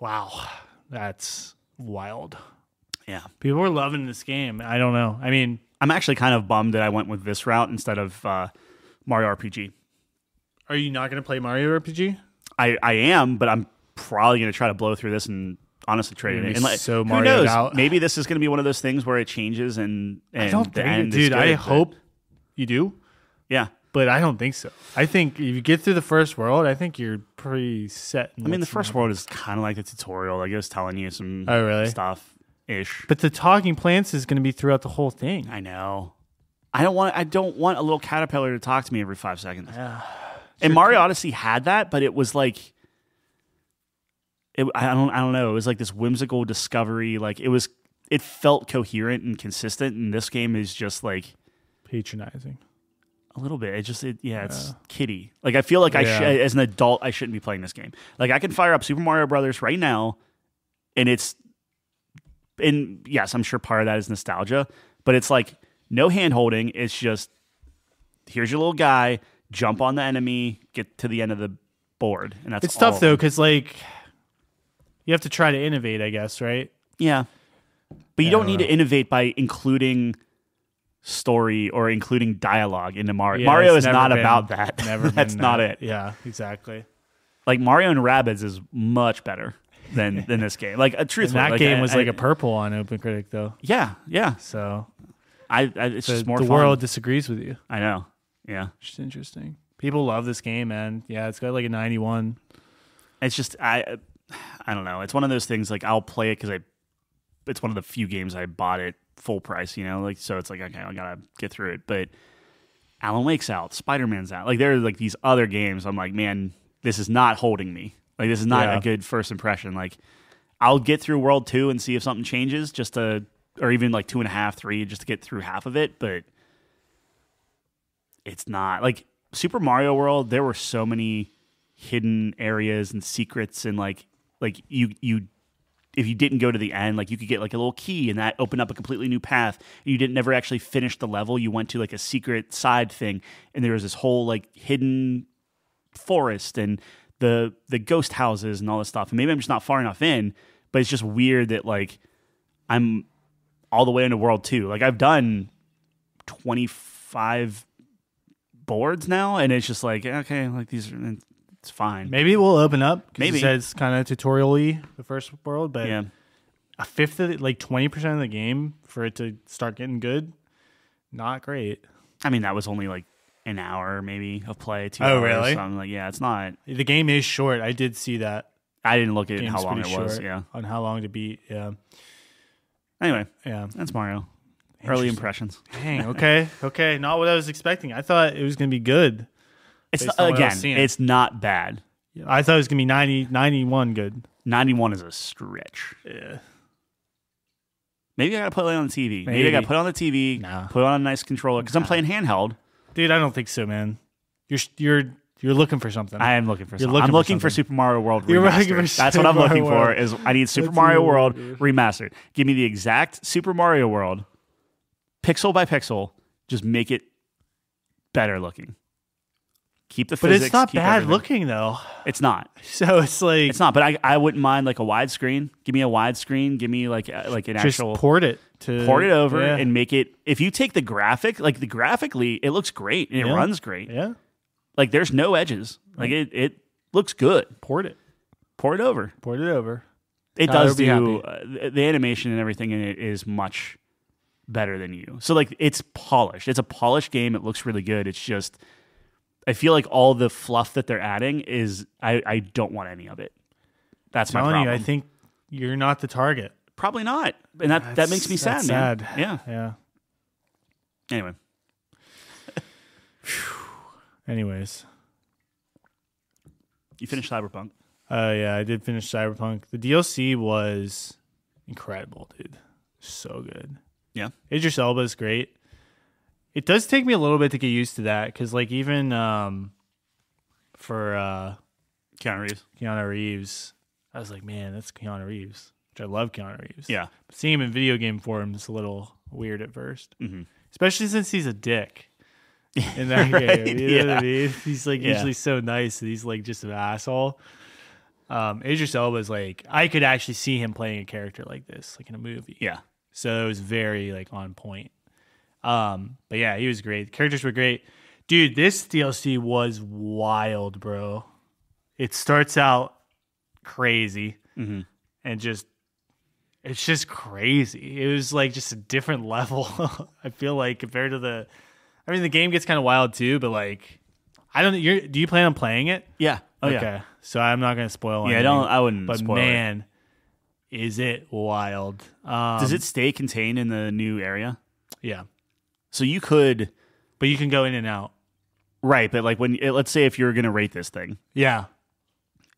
Wow. That's wild. Yeah. People are loving this game. I don't know. I mean, I'm actually kind of bummed that I went with this route instead of Mario RPG. Are you not going to play Mario RPG? I am, but I'm probably going to try to blow through this and honestly trade it. And like, so who knows? Out. Maybe this is going to be one of those things where it changes and I don't the think end dude, is good, I hope you do. Yeah. But I don't think so. I think if you get through the first world, I think you're pretty set. I mean, the first world is kind of like the tutorial. Like it was telling you some stuff-ish. But the talking plants is going to be throughout the whole thing. I know. I don't want a little caterpillar to talk to me every 5 seconds. Yeah. And Mario Odyssey had that, but it was like... I don't know. It was like this whimsical discovery. Like it felt coherent and consistent. And this game is just like patronizing. A little bit. It's kiddie. Like, I feel like as an adult, I shouldn't be playing this game. Like, I can fire up Super Mario Brothers right now, and yes, I'm sure part of that is nostalgia, but it's like no hand holding. It's just, here's your little guy, jump on the enemy, get to the end of the board, and that's it's tough though, because like you have to try to innovate, I guess, right? Yeah, but you don't need to innovate by including story or including dialogue into Mario. Yeah, Mario is not about that. That's not it. Yeah, exactly. Like Mario and Rabbids is much better than this game. Like truthfully, that game was like a purple on OpenCritic though. Yeah. So it's just more the fun. world disagrees with you. I know. Yeah, it's interesting. People love this game, man. Yeah, it's got like a 91. It's just I don't know. It's one of those things. Like I'll play it because it's one of the few games I bought it full price, like, so it's like, okay, I gotta get through it. But Alan Wake's out, Spider-Man's out. Like, there are like these other games. I'm like, man, this is not holding me. Like, this is not a good first impression. Like, I'll get through World 2 and see if something changes, or even like 2.5, 3, just to get through half of it. But it's not like Super Mario World. There were so many hidden areas and secrets, and like you if you didn't go to the end, like you could get like a little key and that opened up a completely new path. You didn't never actually finish the level. You went to like a secret side thing, and there was this whole like hidden forest and the ghost houses and all this stuff. And maybe I'm just not far enough in, but it's just weird that like I'm all the way into World 2. Like I've done 25 boards now, and it's just like, okay, like these are, it's fine. Maybe we'll open up. Maybe. It says kind of tutorial-y, the first world, but yeah. A fifth of it, like 20% of the game for it to start getting good, not great. I mean, that was only like an hour maybe of play, 2 hours. Oh, really? So I'm like, yeah, it's not. The game is short. I did see that. I didn't look at how long it was. Yeah. On how long to beat. Yeah. Anyway. Yeah. That's Mario. Early impressions. Dang. Okay. Okay. Not what I was expecting. I thought it was going to be good. It's it's not bad. I thought it was going to be 90, 91 good. 91 is a stretch. Yeah. Maybe I got to put it on the TV. Maybe I got to put it on the TV, put it on a nice controller, because I'm playing handheld. Dude, I don't think so, man. You're looking for something. I am looking for something. I'm looking for Super Mario World Remastered. That's what I'm looking for. Is I need Super Mario World Remastered. Give me the exact Super Mario World, pixel by pixel. Just make it better looking. Keep the physics. But it's not bad everything. Looking though. It's not. So it's like it's not. But I wouldn't mind like a widescreen. Give me a widescreen. Give me like an just actual port it over and make it. If you take the graphic, like graphically, it looks great and it runs great. Yeah. Like there's no edges. Like it looks good. Port it over. It does do the animation and everything in it is much better than you. So like it's polished. It's a polished game. It looks really good. It's just I feel like all the fluff that they're adding is I don't want any of it. That's my problem. I think you're not the target. Probably not. And that makes me sad, man. Sad. Yeah. Anyway. Anyways. You finished Cyberpunk. Yeah, I did finish Cyberpunk. The DLC was incredible, dude. So good. Yeah. Idris Elba is great. It does take me a little bit to get used to that, because like even for Keanu Reeves, I was like, man, that's Keanu Reeves, which I love Keanu Reeves. Yeah. But seeing him in video game form is a little weird at first, especially since he's a dick in that game. You know what I mean? He's like usually so nice, and he's like just an asshole. Idris Elba is like, I could actually see him playing a character like this, like in a movie. Yeah. So it was very like on point. But yeah, he was great. The characters were great. Dude, this DLC was wild, bro. It starts out crazy and it's just crazy. It was like just a different level. I feel like compared to the game gets kind of wild too, but like, I don't know. Do you plan on playing it? Yeah. Oh, okay. yeah. So I'm not going to spoil anything. Yeah, I wouldn't but spoil man, is it wild. Does it stay contained in the new area? Yeah. So you could... But you can go in and out. Right, but like let's say if you're going to rate this thing. Yeah.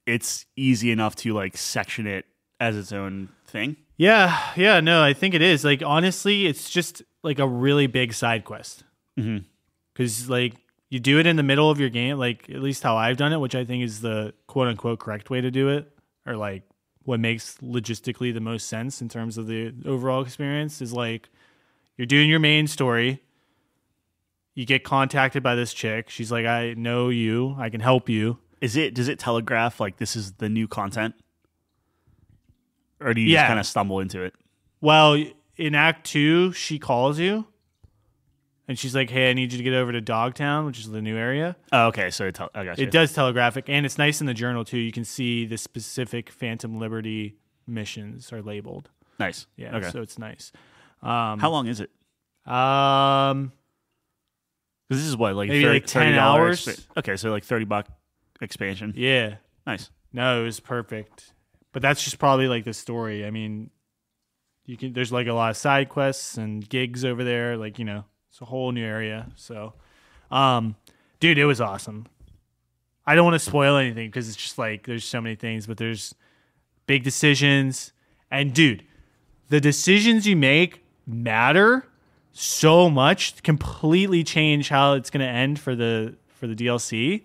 It's easy enough to like section it as its own thing. Yeah, no, I think it is. Like honestly, it's just like a really big side quest. Because like you do it in the middle of your game, like at least how I've done it, which I think is the quote unquote correct way to do it, or like what makes logistically the most sense in terms of the overall experience, is like you're doing your main story. You get contacted by this chick. She's like, I know you. I can help you. Does it telegraph like this is the new content? Or do you just kind of stumble into it? Well, in Act 2, she calls you. And she's like, hey, I need you to get over to Dogtown, which is the new area. Oh, okay. So I got you. It does telegraphic. And it's nice in the journal, too. You can see the specific Phantom Liberty missions are labeled. Nice. Yeah, okay. So it's nice. How long is it? Because this is what, like, maybe 30, like 10 hours. Okay, so like $30 expansion. Yeah. Nice. No, it was perfect. But that's just probably like the story. I mean, there's like a lot of side quests and gigs over there. Like, you know, it's a whole new area. So, dude, it was awesome. I don't want to spoil anything because it's just like there's so many things, but there's big decisions. And, dude, the decisions you make matter so much, completely change how it's going to end for the DLC.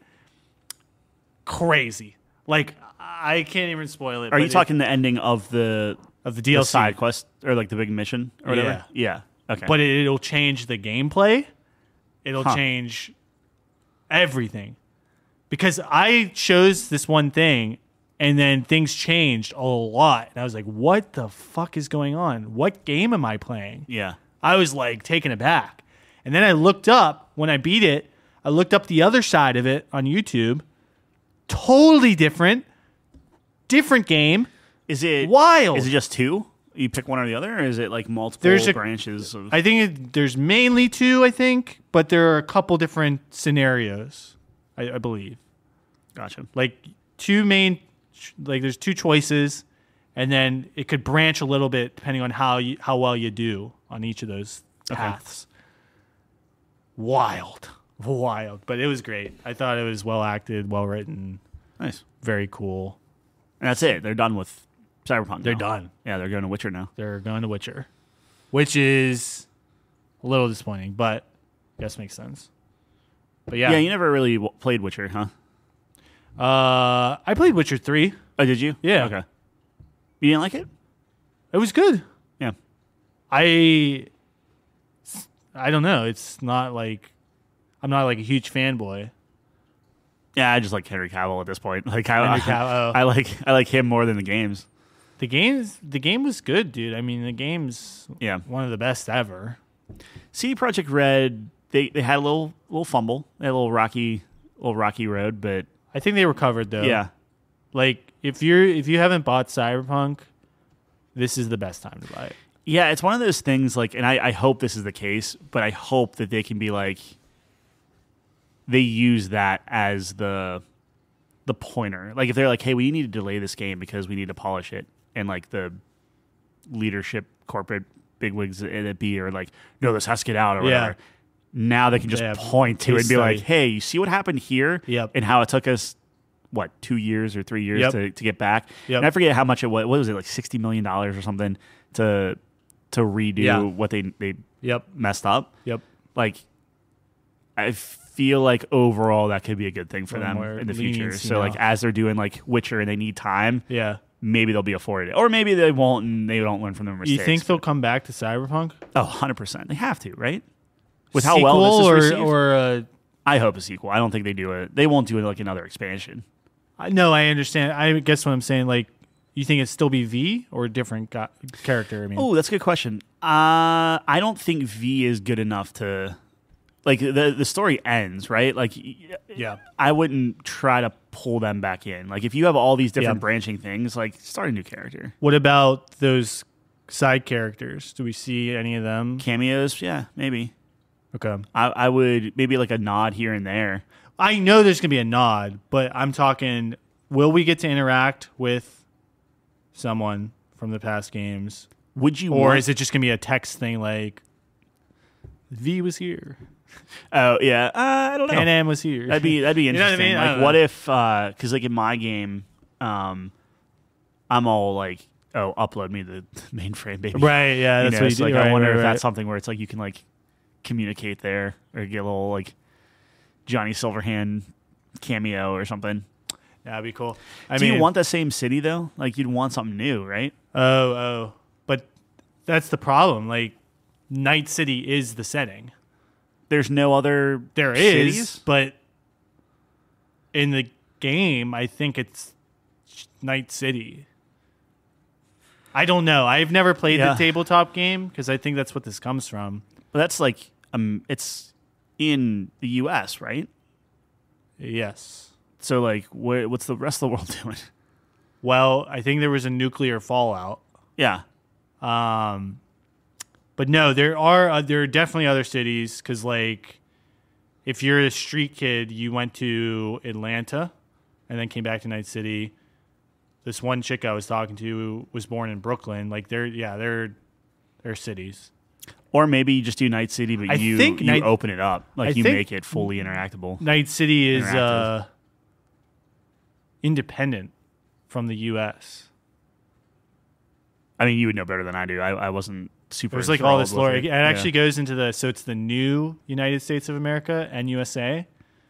Crazy. Like, I can't even spoil it. Are you talking the ending of the DLC the side quest or like the big mission or whatever? Yeah. Okay. But it'll change the gameplay. It'll change everything. Because I chose this one thing and then things changed a lot. And I was like, what the fuck is going on? What game am I playing? Yeah. I was like taken aback. And then I looked up, when I beat it, I looked up the other side of it on YouTube. Totally different game. Is it wild? Is it just two? You pick one or the other, or is it like multiple branches? I think there's mainly two, I think, but there are a couple different scenarios, I believe. Gotcha. Like there's two choices, and then it could branch a little bit depending on how well you do on each of those paths. Wild. But it was great. I thought it was well acted, well written. Nice. Very cool. And that's it. They're done with Cyberpunk. They're done. Yeah, they're going to Witcher now. They're going to Witcher, which is a little disappointing, but I guess makes sense. But yeah. Yeah, you never really played Witcher, huh? I played Witcher 3. Oh, did you? Yeah. Okay. You didn't like it? It was good. Yeah. I don't know. It's not like I'm not like a huge fanboy. Yeah, I just like Henry Cavill at this point. Like I like him more than the games. The game was good, dude. I mean, the game's one of the best ever. CD Projekt Red, they had a little fumble, they had a little rocky road, but I think they recovered though. Yeah, like if you haven't bought Cyberpunk, this is the best time to buy it. Yeah, it's one of those things. Like, and I hope this is the case, but I hope that they can be like, they use that as the pointer. Like if they're like, hey, we need to delay this game because we need to polish it, and like the leadership, corporate bigwigs at it are like, no, this has to get out or whatever. Now they can just point to it and be like, hey, you see what happened here? Yep. And how it took us, 2 years or 3 years to get back? Yep. And I forget how much it was. What was it, like $60 million or something to redo what they messed up? Yep. Like, I feel like overall that could be a good thing for them in the future. So like as they're doing like Witcher and they need time, maybe they'll be afforded it. Or maybe they won't and they don't learn from their mistakes. You think they'll come back to Cyberpunk? Oh, 100%. They have to, right? With sequel how well this is received? Or I hope a sequel. I don't think they won't do it like another expansion. No, I understand. I guess what I'm saying, like, you think it'd still be V or a different character? I mean, oh, that's a good question. I don't think V is good enough to, like, the story ends, right? Like, I wouldn't try to pull them back in. Like, if you have all these different branching things, like, start a new character. What about those side characters? Do we see any of them? Cameos? Yeah, maybe. Okay. I would, maybe like a nod here and there. I know there's going to be a nod, but I'm talking, will we get to interact with someone from the past games? Would you Or is it just going to be a text thing like, V was here? Oh, yeah. I don't know. Pan Am was here. That'd be interesting. You know what I mean? Like, what if, because like in my game, I'm all like, oh, upload me the mainframe, baby. Right, yeah. That's what you so do. like, I wonder if that's something where it's like you can like communicate there or get a little like Johnny Silverhand cameo or something. That'd be cool. Do you want the same city though? Like you'd want something new, right? Oh, but that's the problem. Like Night City is the setting. There's no other There cities? is, but in the game, I think it's Night City. I don't know. I've never played the tabletop game because I think that's what this comes from. But that's like it's in the U.S., right? Yes. So like, what's the rest of the world doing? Well, I think there was a nuclear fallout. Yeah. But no, there are definitely other cities because like if you're a street kid, you went to Atlanta and then came back to Night City. This one chick I was talking to was born in Brooklyn. Like they're cities. Or maybe you just do Night City, but you open it up. Like you make it fully interactable. Night City is independent from the U.S. I mean, you would know better than I do. I wasn't super. There's like all this lore. It actually goes into so it's the new United States of America and USA.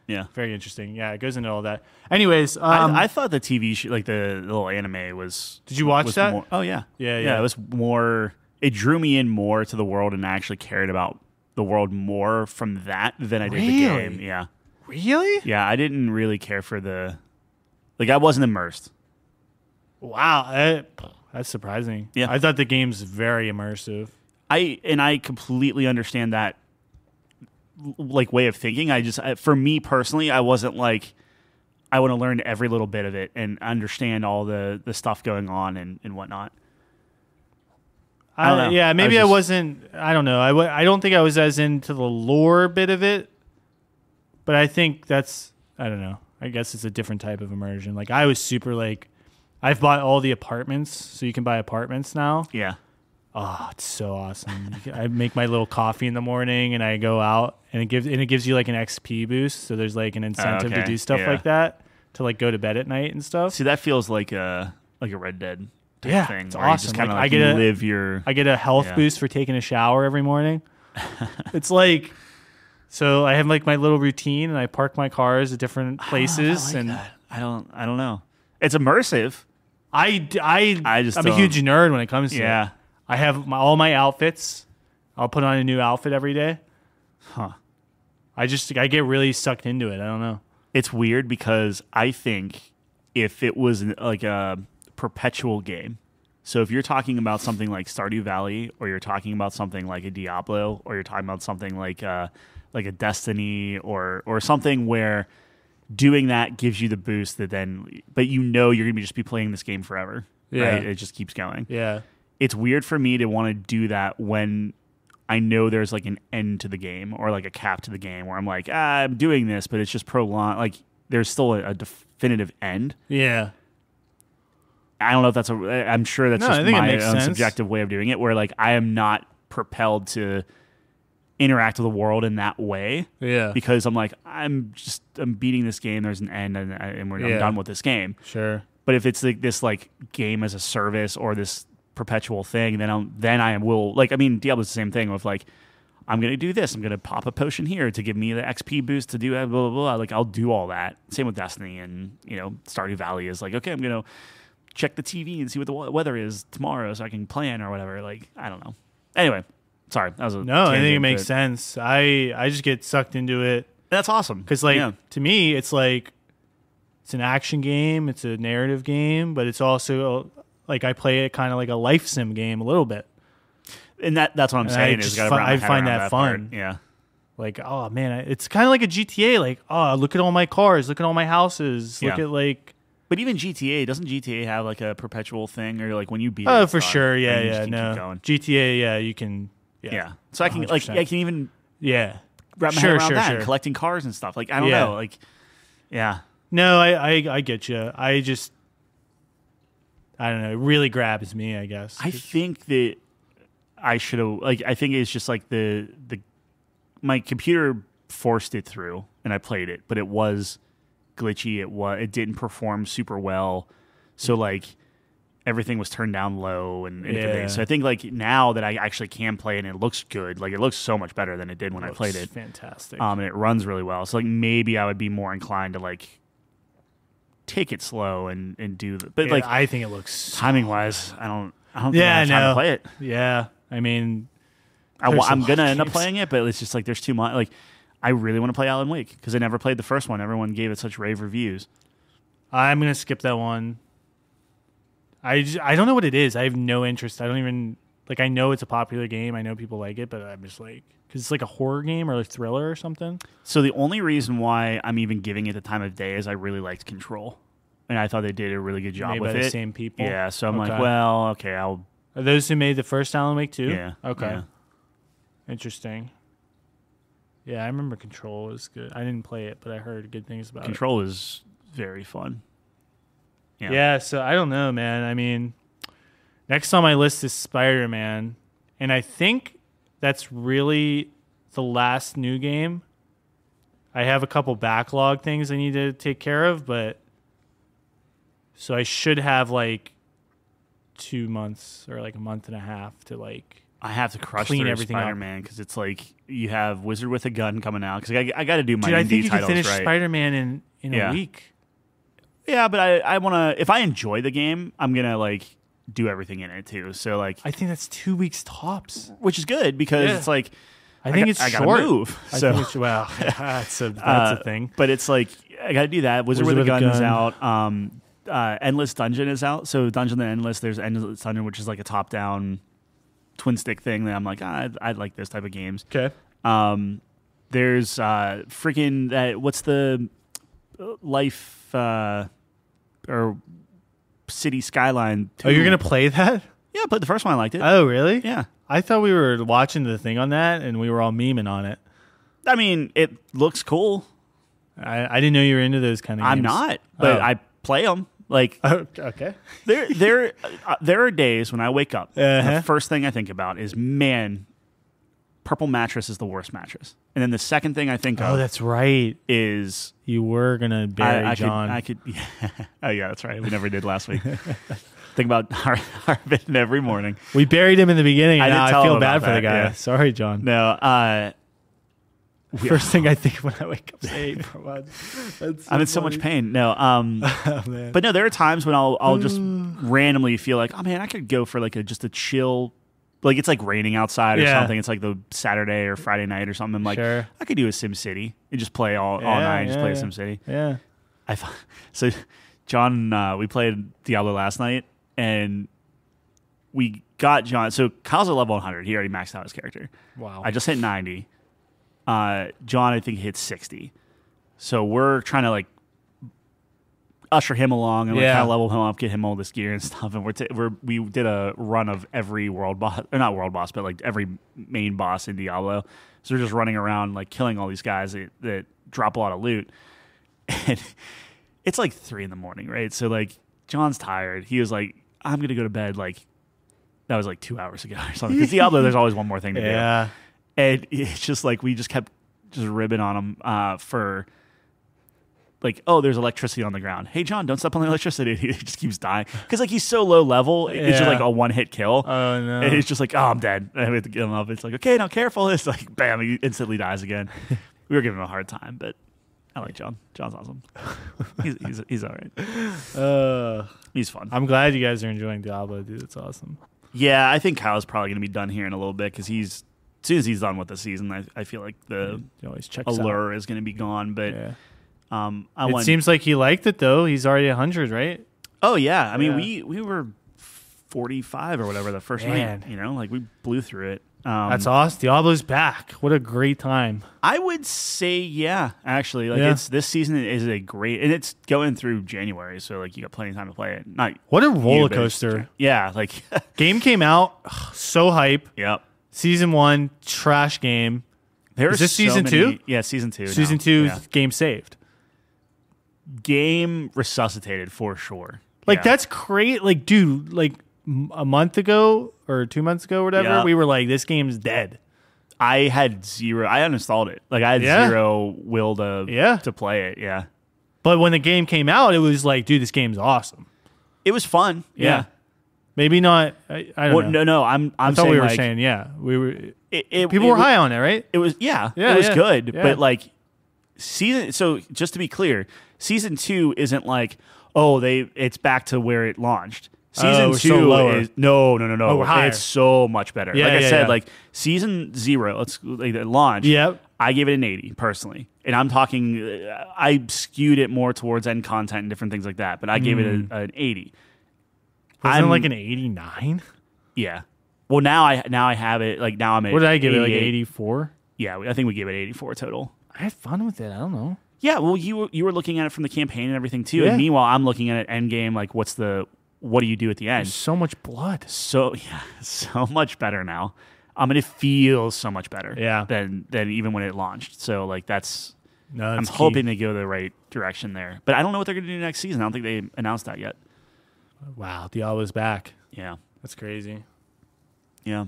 Yeah. Very interesting. Yeah, it goes into all that. Anyways, I thought the TV show, like the little anime was. Did you watch that? More, oh, yeah. Yeah. It was more. It drew me in more to the world, and I actually cared about the world more from that than I did the game. Yeah. Really? Yeah, I didn't really care for the. Like, I wasn't immersed. Wow. That's surprising. Yeah. I thought the game's very immersive. I completely understand that like way of thinking. For me personally, I wasn't like I want to learn every little bit of it and understand all the stuff going on and whatnot. I don't know. Yeah, maybe I wasn't. I don't know. I don't think I was as into the lore bit of it, but I think that's. I don't know. I guess it's a different type of immersion. Like I was super like, I've bought all the apartments, so you can buy apartments now. Yeah. Oh, it's so awesome! I make my little coffee in the morning, and I go out, and it gives you like an XP boost. So there's like an incentive to do stuff like that, to like go to bed at night and stuff. See, that feels like a Red Dead type thing. It's awesome. Like I get a health boost for taking a shower every morning. It's like, so I have like my little routine, and I park my cars at different places, and that. I don't know. It's immersive. I'm a huge nerd when it comes to it. I have all my outfits. I'll put on a new outfit every day. Huh. I get really sucked into it. I don't know. It's weird because I think if it was like a perpetual game, so if you're talking about something like Stardew Valley, or you're talking about something like a Diablo, or you're talking about something like a Destiny, or something where doing that gives you the boost but you're going to just be playing this game forever. Yeah. Right? It just keeps going. Yeah. It's weird for me to want to do that when I know there's like an end to the game, or like a cap to the game, where I'm like, I'm doing this, but it's just prolonged. Like there's still a definitive end. Yeah. I don't know if I'm sure that's just my own sense. Subjective way of doing it, where like I am not propelled to interact with the world in that way. Yeah. Because I'm like, I'm beating this game. There's an end, and I'm done with this game. Sure. But if it's like this like game as a service, or this perpetual thing, then I will like. I mean, Diablo's the same thing with like, I'm gonna do this. I'm gonna pop a potion here to give me the XP boost to do blah blah blah. Like I'll do all that. Same with Destiny, and Stardew Valley is like, okay, I'm gonna check the TV and see what the weather is tomorrow so I can plan or whatever. Like I don't know. Anyway, sorry, that was I think it makes sense. I just get sucked into it. That's awesome because to me, it's like it's an action game, it's a narrative game, but it's also like I play it kind of like a life sim game a little bit. And that's what I'm saying. I find that fun. Part. Yeah. Like, oh man, it's kind of like a GTA. Like, oh, look at all my cars, look at all my houses, look at like. But even GTA, doesn't GTA have like a perpetual thing, or like when you beat? Oh, for sure, yeah. No, GTA, yeah, you can. Yeah. So I can 100%. I can even wrap my head around that, and collecting cars and stuff. Like I don't know, like No, I get you. I don't know. It really grabs me, I guess. I think that I should have I think it's just like the my computer forced it through and I played it, but it was glitchy. It didn't perform super well. So like everything was turned down low and different things. So I think like now that I actually can play it and it looks good, like it looks so much better than it did when I played it. Fantastic. And it runs really well. So like maybe I would be more inclined to like take it slow and do the, but like I think it looks timing wise, I don't think I have time to play it. Yeah. I mean, I'm gonna end up playing it, but it's just like there's too much. Like I really want to play Alan Wake because I never played the first one. Everyone gave it such rave reviews. I'm gonna skip that one. I don't know what it is. I have no interest. I don't even like. I know it's a popular game. I know people like it, but I'm just like, because it's like a horror game or a thriller or something. So the only reason why I'm even giving it the time of day is I really liked Control, and I thought they did a really good job Made with by it. the same people. Yeah, so I'm like, well, okay, I'll. Are those who made the first Alan Wake too? Yeah. Okay. Yeah. Interesting. Yeah, I remember Control was good. I didn't play it, but I heard good things about Control is very fun. Yeah, so I don't know, man. I mean, next on my list is Spider-Man, and I think that's really the last new game. I have a couple backlog things I need to take care of, but so I should have like 2 months or like a month and a half to like I have to crush clean through everything Spider-Man because it's like you have Wizard with a Gun coming out because I got to do my Dude, I indie think you titles can finish right. Spider-Man in a week. Yeah, but I want to. If I enjoy the game, I'm gonna like do everything in it too. So like, I think that's 2 weeks tops, which is good because it's like I think it's I short. gotta move. So that's a thing. But it's like I got to do that. Wizard with a Gun is out. Endless Dungeon is out. So Dungeon and Endless. There's Endless Dungeon, which is like a top-down twin stick thing that I'm like, I'd like this type of games. Okay. There's freaking what's the Life or City Skyline 2. Oh, you're gonna play that? Yeah, I played the first one. I liked it. Oh, really? Yeah. I thought we were watching the thing on that, and we were all memeing on it. I mean, it looks cool. I didn't know you were into those kind of games. I'm not, but I play them. Like, okay. there are days when I wake up, the first thing I think about is, man, purple mattress is the worst mattress. And then the second thing I think of, that's right, is you were gonna bury John. I could. Yeah. Oh yeah, that's right. We never did last week. Think about Harvin every morning. We buried him in the beginning. And now I feel bad for the guy. Yeah. Sorry, John. No. First thing I think when I wake up, say, I'm in so much pain. No, but no, there are times when I'll just randomly feel like, oh man, I could go for like just a chill, like it's like raining outside or something. It's like the Saturday or Friday night or something. I'm like, I could do a Sim City and just play all night and just play a Sim City. Yeah. So John, we played Diablo last night and we got John. So Kyle's at level 100. He already maxed out his character. Wow. I just hit 90. John, I think, hit 60. So we're trying to like usher him along and like kind of level him up, get him all this gear and stuff. And we did a run of every world boss, or not world boss, but like every main boss in Diablo. So we're just running around like killing all these guys that drop a lot of loot. And it's like 3 a.m, right? So like John's tired. He was like, I'm gonna go to bed. Like that was like 2 hours ago or something. Because Diablo, there's always one more thing to do. And it's just like we just kept just ribbing on him for like, oh, there's electricity on the ground. Hey, John, don't step on the electricity. He just keeps dying because like he's so low level. It's just like a one-hit kill. Oh no! And it's just like, oh, I'm dead. And we have to get him up. It's like, okay, now careful. It's like, bam, he instantly dies again. We were giving him a hard time, but I like John. John's awesome. He's all right. He's fun. I'm glad you guys are enjoying Diablo, dude. It's awesome. Yeah, I think Kyle's probably going to be done here in a little bit because as soon as he's done with the season, I feel like the allure is going to be gone. But it seems like he liked it though. He's already 100, right? Oh yeah. I mean, we were 45 or whatever the first night. You know, like we blew through it. That's awesome. Diablo's back. What a great time. I would say, yeah. Actually, like this season is a great, and it's going through January, so like you got plenty of time to play it. What a roller coaster. Yeah, like game came out, so hype. Yep. Season 1, trash game. Is this season 2? Yeah, season 2. Season 2, game saved. Game resuscitated for sure. Like that's great. Like, dude, like a month ago or 2 months ago or whatever, we were like, this game's dead. I had zero. I uninstalled it. Like I had zero will to play it. Yeah. But when the game came out, it was like, dude, this game's awesome. It was fun. Yeah. Maybe not. I don't know. No. I'm I thought saying we were like, saying we were. People People were high on it, right? It was it was good, yeah. but like season. So just to be clear, season 2 isn't like it's back to where it launched. Season 2 so is no. Oh, we're higher. It's so much better. Yeah, like I said, yeah. like season 0, like the launch. Yep. I gave it an 80 personally, and I'm talking. I skewed it more towards end content and different things like that, but I gave it an 80. Wasn't it like an 89? Yeah. Well, now I have it. Like now I'm at. What did I give it? Like 88. 84? Yeah, I think we gave it 84 total. I had fun with it. I don't know. Yeah, well, you were looking at it from the campaign and everything too, Yeah. and meanwhile I'm looking at it end game. Like, what do you do at the end? There's so much blood. So much better now. And it feels so much better. Yeah. Than even when it launched. So like I'm key. hoping they go the right direction there, but I don't know what they're going to do next season. I don't think they announced that yet. Wow, Diablo's back. Yeah, That's crazy. yeah.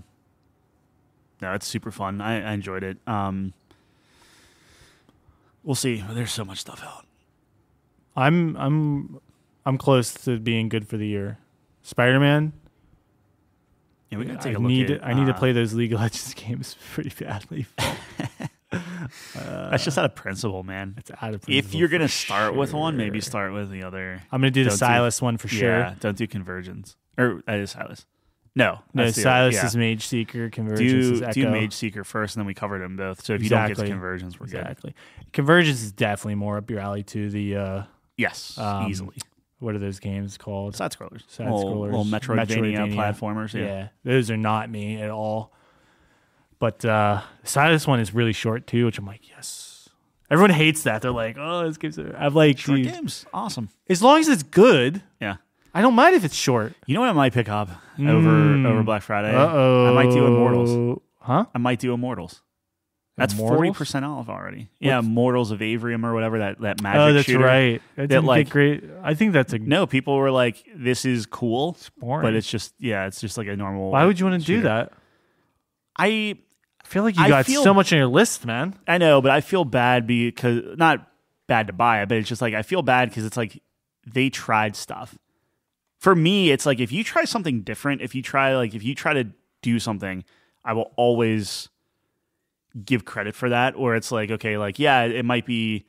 No, it's super fun. I enjoyed it. We'll see. There's so much stuff out. I'm close to being good for the year. Spider-Man. Yeah, we got to take a look. I need to play those League of Legends games pretty badly. That's just out of principle, man. It's out of principle. If you're gonna start with sure. one, maybe start with the other. I'm gonna do the Don't Silas one for sure. Yeah, don't do conversions. Or that is Silas. No, No, that's the Silas other- is Mage Seeker. Convergence is Echo. do Mage Seeker first, and then we covered them both. So if you don't get to Exactly. conversions, we're good. Exactly. Convergence is definitely more up your alley to the Yes, easily. what are those games called? Side scrollers, Side scrollers. little Metroidvania platformers. Yeah. Those are not me at all. But the Silas one is really short too, which I'm like, yes. Everyone hates that. They're like, oh, this game's. I'm like, Short dude, games, awesome. as long as it's good, Yeah. I don't mind if it's short. You know what I might pick up over Black Friday? Uh-oh. I might do Immortals. Huh? I might do Immortals. That's Immortals? 40% off already. Yeah, Immortals of Avrium or whatever that magic Oh, that's shooter. right. That didn't like- get great. I think that's a No, people were like, "This is cool," boring. but it's just like a normal. Why would you want to do shooter. that? I I feel like you I got feel- so much on your list, man. know, but I feel bad because not bad to buy it, but it's just like I feel bad because it's like they tried stuff. For me, it's like if you try something different, if you try to do something, I will always give credit for that. Or it's like, okay, like yeah, it might be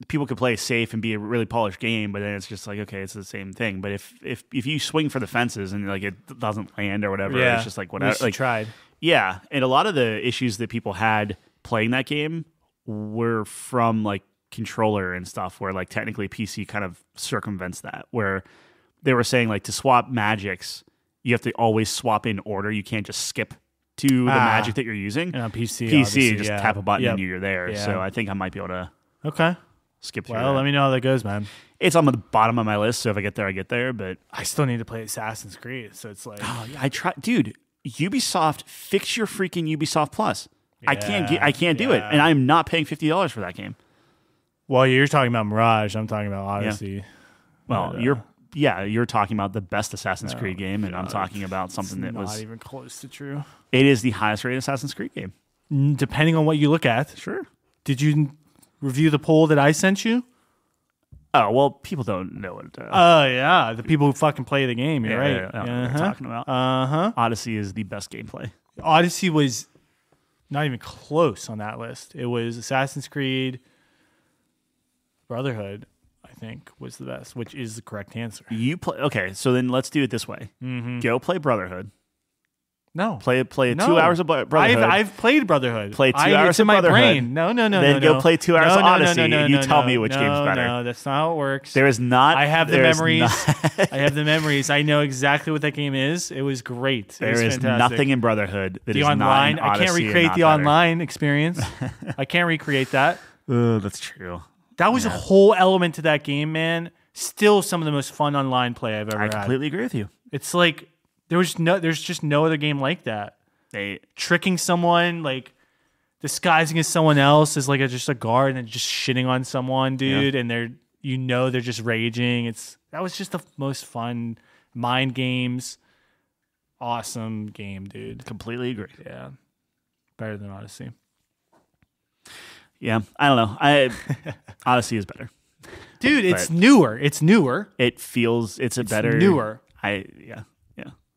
people could play safe and be a really polished game, but then it's just like, okay, it's the same thing. But if you swing for the fences and like it doesn't land or whatever, it's just like whatever. Like tried. yeah, and a lot of the issues that people had playing that game were from like controller and stuff, where like technically PC kind of circumvents that, where they were saying like to swap magics, you have to always swap in order. You can't just skip to the magic that you're using. And on PC, PC, just tap a button and you're there. Yeah. So I think I might be able to Okay. skip through Well, that. let me know how that goes, man. It's on the bottom of my list, so if I get there, I get there. But I still need to play Assassin's Creed, so it's like I try, dude. Ubisoft, fix your freaking Ubisoft Plus. I can't do it, and I'm not paying $50 for that game. Well, you're talking about Mirage. I'm talking about Odyssey. Well, But, you're talking about the best Assassin's Creed game, and I'm talking about something that not was. even close to true. It is the highest rated Assassin's Creed game. Depending on what you look at. Sure. Did you review the poll that I sent you? Oh well, people don't know what. Oh yeah, the people who fucking play the game. You're right. I don't know what we're talking about. Uh-huh. Odyssey is the best gameplay. Odyssey was not even close on that list. It was Assassin's Creed, Brotherhood, I think, was the best, which is the correct answer. You play okay, so then let's do it this way. Go play Brotherhood. No. Play No. 2 hours of Brotherhood. I've played Brotherhood. Play 2 hours it's in of my Brotherhood. brain. No. Then go play 2 hours of Odyssey, and you tell me which game's better. No, that's not how it works. There is not. I have the there is memories. not- I have the memories. I know exactly what that game is. It was great. There was is fantastic. nothing in Brotherhood that The is online. not in I can't Odyssey and recreate not the better. online experience. I can't recreate that. That's true. That was a whole element to that game, man. Still some of the most fun online play I've ever I had. completely agree with you. It's like there's just no other game like that. Tricking someone, like disguising as someone else as like just a guard and just shitting on someone, dude, and they're just raging. That was just the most fun mind games. Awesome game, dude. Completely agree. Yeah. Better than Odyssey. Yeah, I don't know. Odyssey is better. Dude, it's newer. It's newer. It feels it's a better newer. Yeah.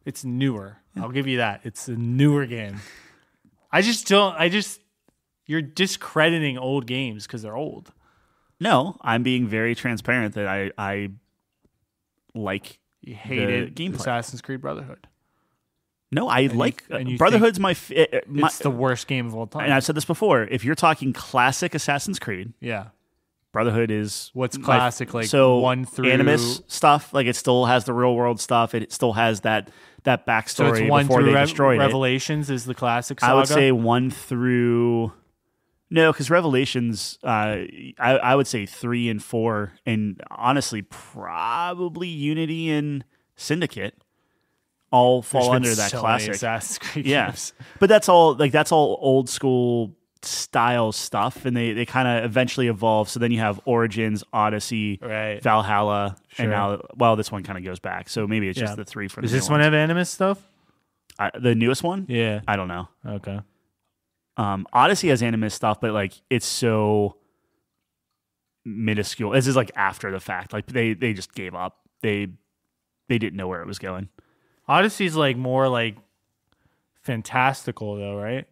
It's newer. I'll give you that. It's a newer game. You're discrediting old games because they're old. No, I'm being very transparent that I like You hated the gameplay. Assassin's Creed Brotherhood. No, I like you Brotherhood's it's the worst game of all time. And I've said this before. If you're talking classic Assassin's Creed, yeah. Brotherhood is What's classic, like so 1 through Animus stuff. Like it still has the real world stuff. It still has that backstory so it's 1 before through they destroyed Revelations is the classic saga? I would say 1 through. No, because Revelations, I would say 3 and 4, and honestly, probably Unity and Syndicate all fall under that classic Assassin's Creed games. But that's all old school style stuff, and they kind of eventually evolve. So then you have Origins, Odyssey, right. Valhalla, and now this one kind of goes back. So maybe it's just the 3 from. Does this one have Animus stuff? The newest one? Yeah, I don't know. Okay. Odyssey has Animus stuff, but like it's so minuscule. This is like after the fact. Like they just gave up. They didn't know where it was going. Odyssey's like more like fantastical though, right?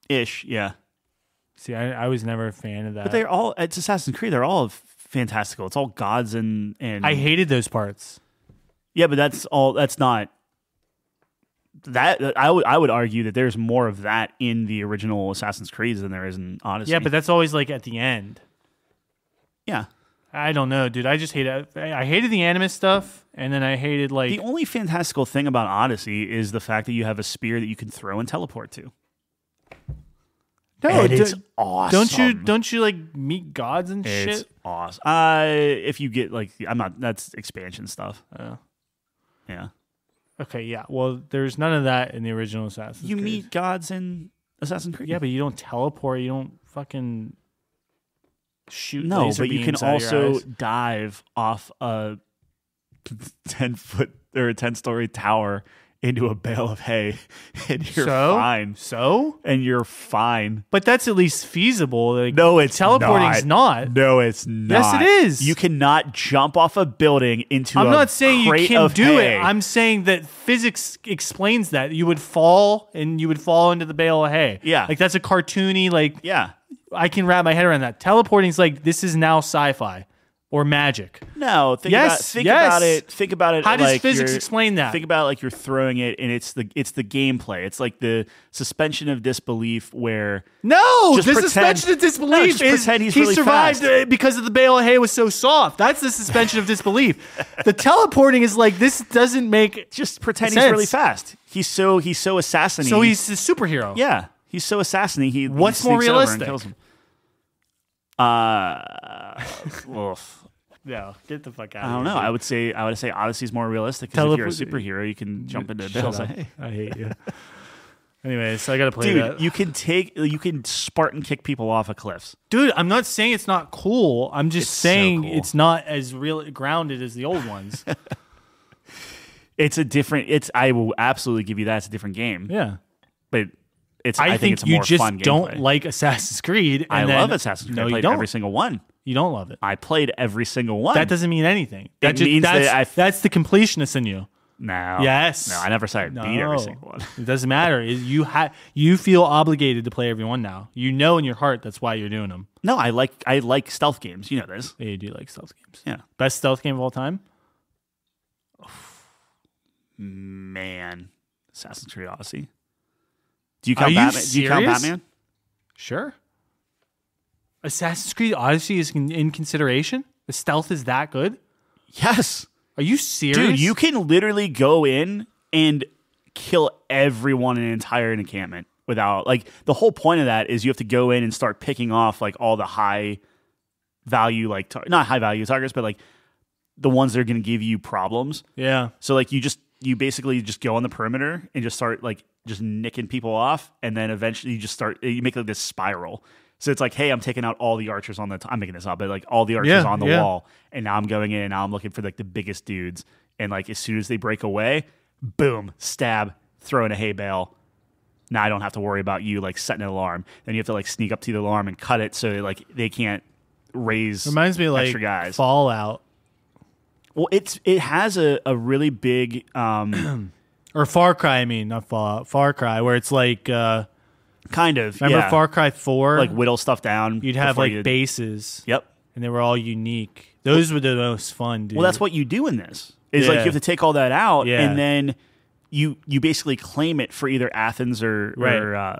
Ish, yeah. See, I was never a fan of that. But it's Assassin's Creed. They're all fantastical. It's all gods and I hated those parts. Yeah, but that's not. That I would argue that there's more of that in the original Assassin's Creed than there is in Odyssey. Yeah, but that's always like at the end. Yeah. I don't know, dude. I just I hated the Animus stuff, and then I hated like the only fantastical thing about Odyssey is the fact that you have a spear that you can throw and teleport to. No, and it's awesome. Don't you like meet gods and shit? It's awesome. If you get like, that's expansion stuff. Yeah. Okay, yeah. Well, there's none of that in the original Assassin's Creed. You meet gods in Assassin's Creed. Yeah, but you don't teleport. You don't fucking shoot. No, laser but you beams can out of your also eyes. dive off a 10-foot or a 10-story tower into a bale of hay, and you're fine. And you're fine. But that's at least feasible. Like, no, it's teleporting's not. No, it's not. Yes, it is. You cannot jump off a building into. I'm not saying you can do hay. it. I'm saying that physics explains that you would fall into the bale of hay. Yeah, like that's a cartoony. Like yeah, I can wrap my head around that. Teleporting's like this is now sci-fi. Or magic. No, think about it. Think about it. How does physics explain that? Think about it like you're throwing it, and it's the gameplay. It's like the suspension of disbelief where suspension of disbelief is pretend he's he really survived fast. Because of the bale of hay was so soft. That's the suspension of disbelief. The teleporting is like this doesn't make just pretend sense. He's really fast. He's so assassinating. So he's a superhero. Yeah, he's so assassinating. What's more realistic? No, get the fuck out of here. I don't know. I would say Odyssey's more realistic because if you're a superhero, you can jump into bales of hay. I hate you. Anyway, so I got to play that. You can Spartan kick people off of cliffs. Dude, I'm not saying it's not cool. I'm just saying it's not as real grounded as the old ones. I will absolutely give you that. It's a different game. Yeah. But I think it's a more fun gameplay. You just don't like Assassin's Creed. I love Assassin's Creed. No, I played every single one. You don't love it. I played every single one. That doesn't mean anything. That means that's the completionist in you. No. Yes. No, I never said I beat every single one. It doesn't matter. You feel obligated to play every one now. You know in your heart that's why you're doing them. No, I like stealth games. You know this. Yeah, you do like stealth games. Yeah. Best stealth game of all time? Man. Assassin's Creed Odyssey. Do you count Batman? Do you count Batman? Sure. Assassin's Creed Odyssey is in consideration? The stealth is that good? Yes. Are you serious? Dude, you can literally go in and kill everyone in an entire encampment without, like, the whole point of that is you have to go in and start picking off, like, all the high value, like, not high value targets, but, like, the ones that are going to give you problems. Yeah. So, like, you basically just go on the perimeter and just start, like, just nicking people off, and then eventually you make, like, this spiral. So it's like, hey, I'm taking out all the archers on I'm making this up, but like all the archers on the wall, and now I'm going in and now I'm looking for like the biggest dudes, and like as soon as they break away, boom, stab, throw in a hay bale. Now I don't have to worry about you like setting an alarm. Then you have to like sneak up to the alarm and cut it so like they can't raise Reminds me of extra like guys. Fallout. Well, it has a really big or Far Cry. I mean, not Fallout. Far Cry, where it's like kind of. Remember Far Cry 4? Like whittle stuff down. You'd have like bases. Yep. And they were all unique. Those were the most fun, dude. Well, that's what you do in this. Is like you have to take all that out, and then you basically claim it for either Athens or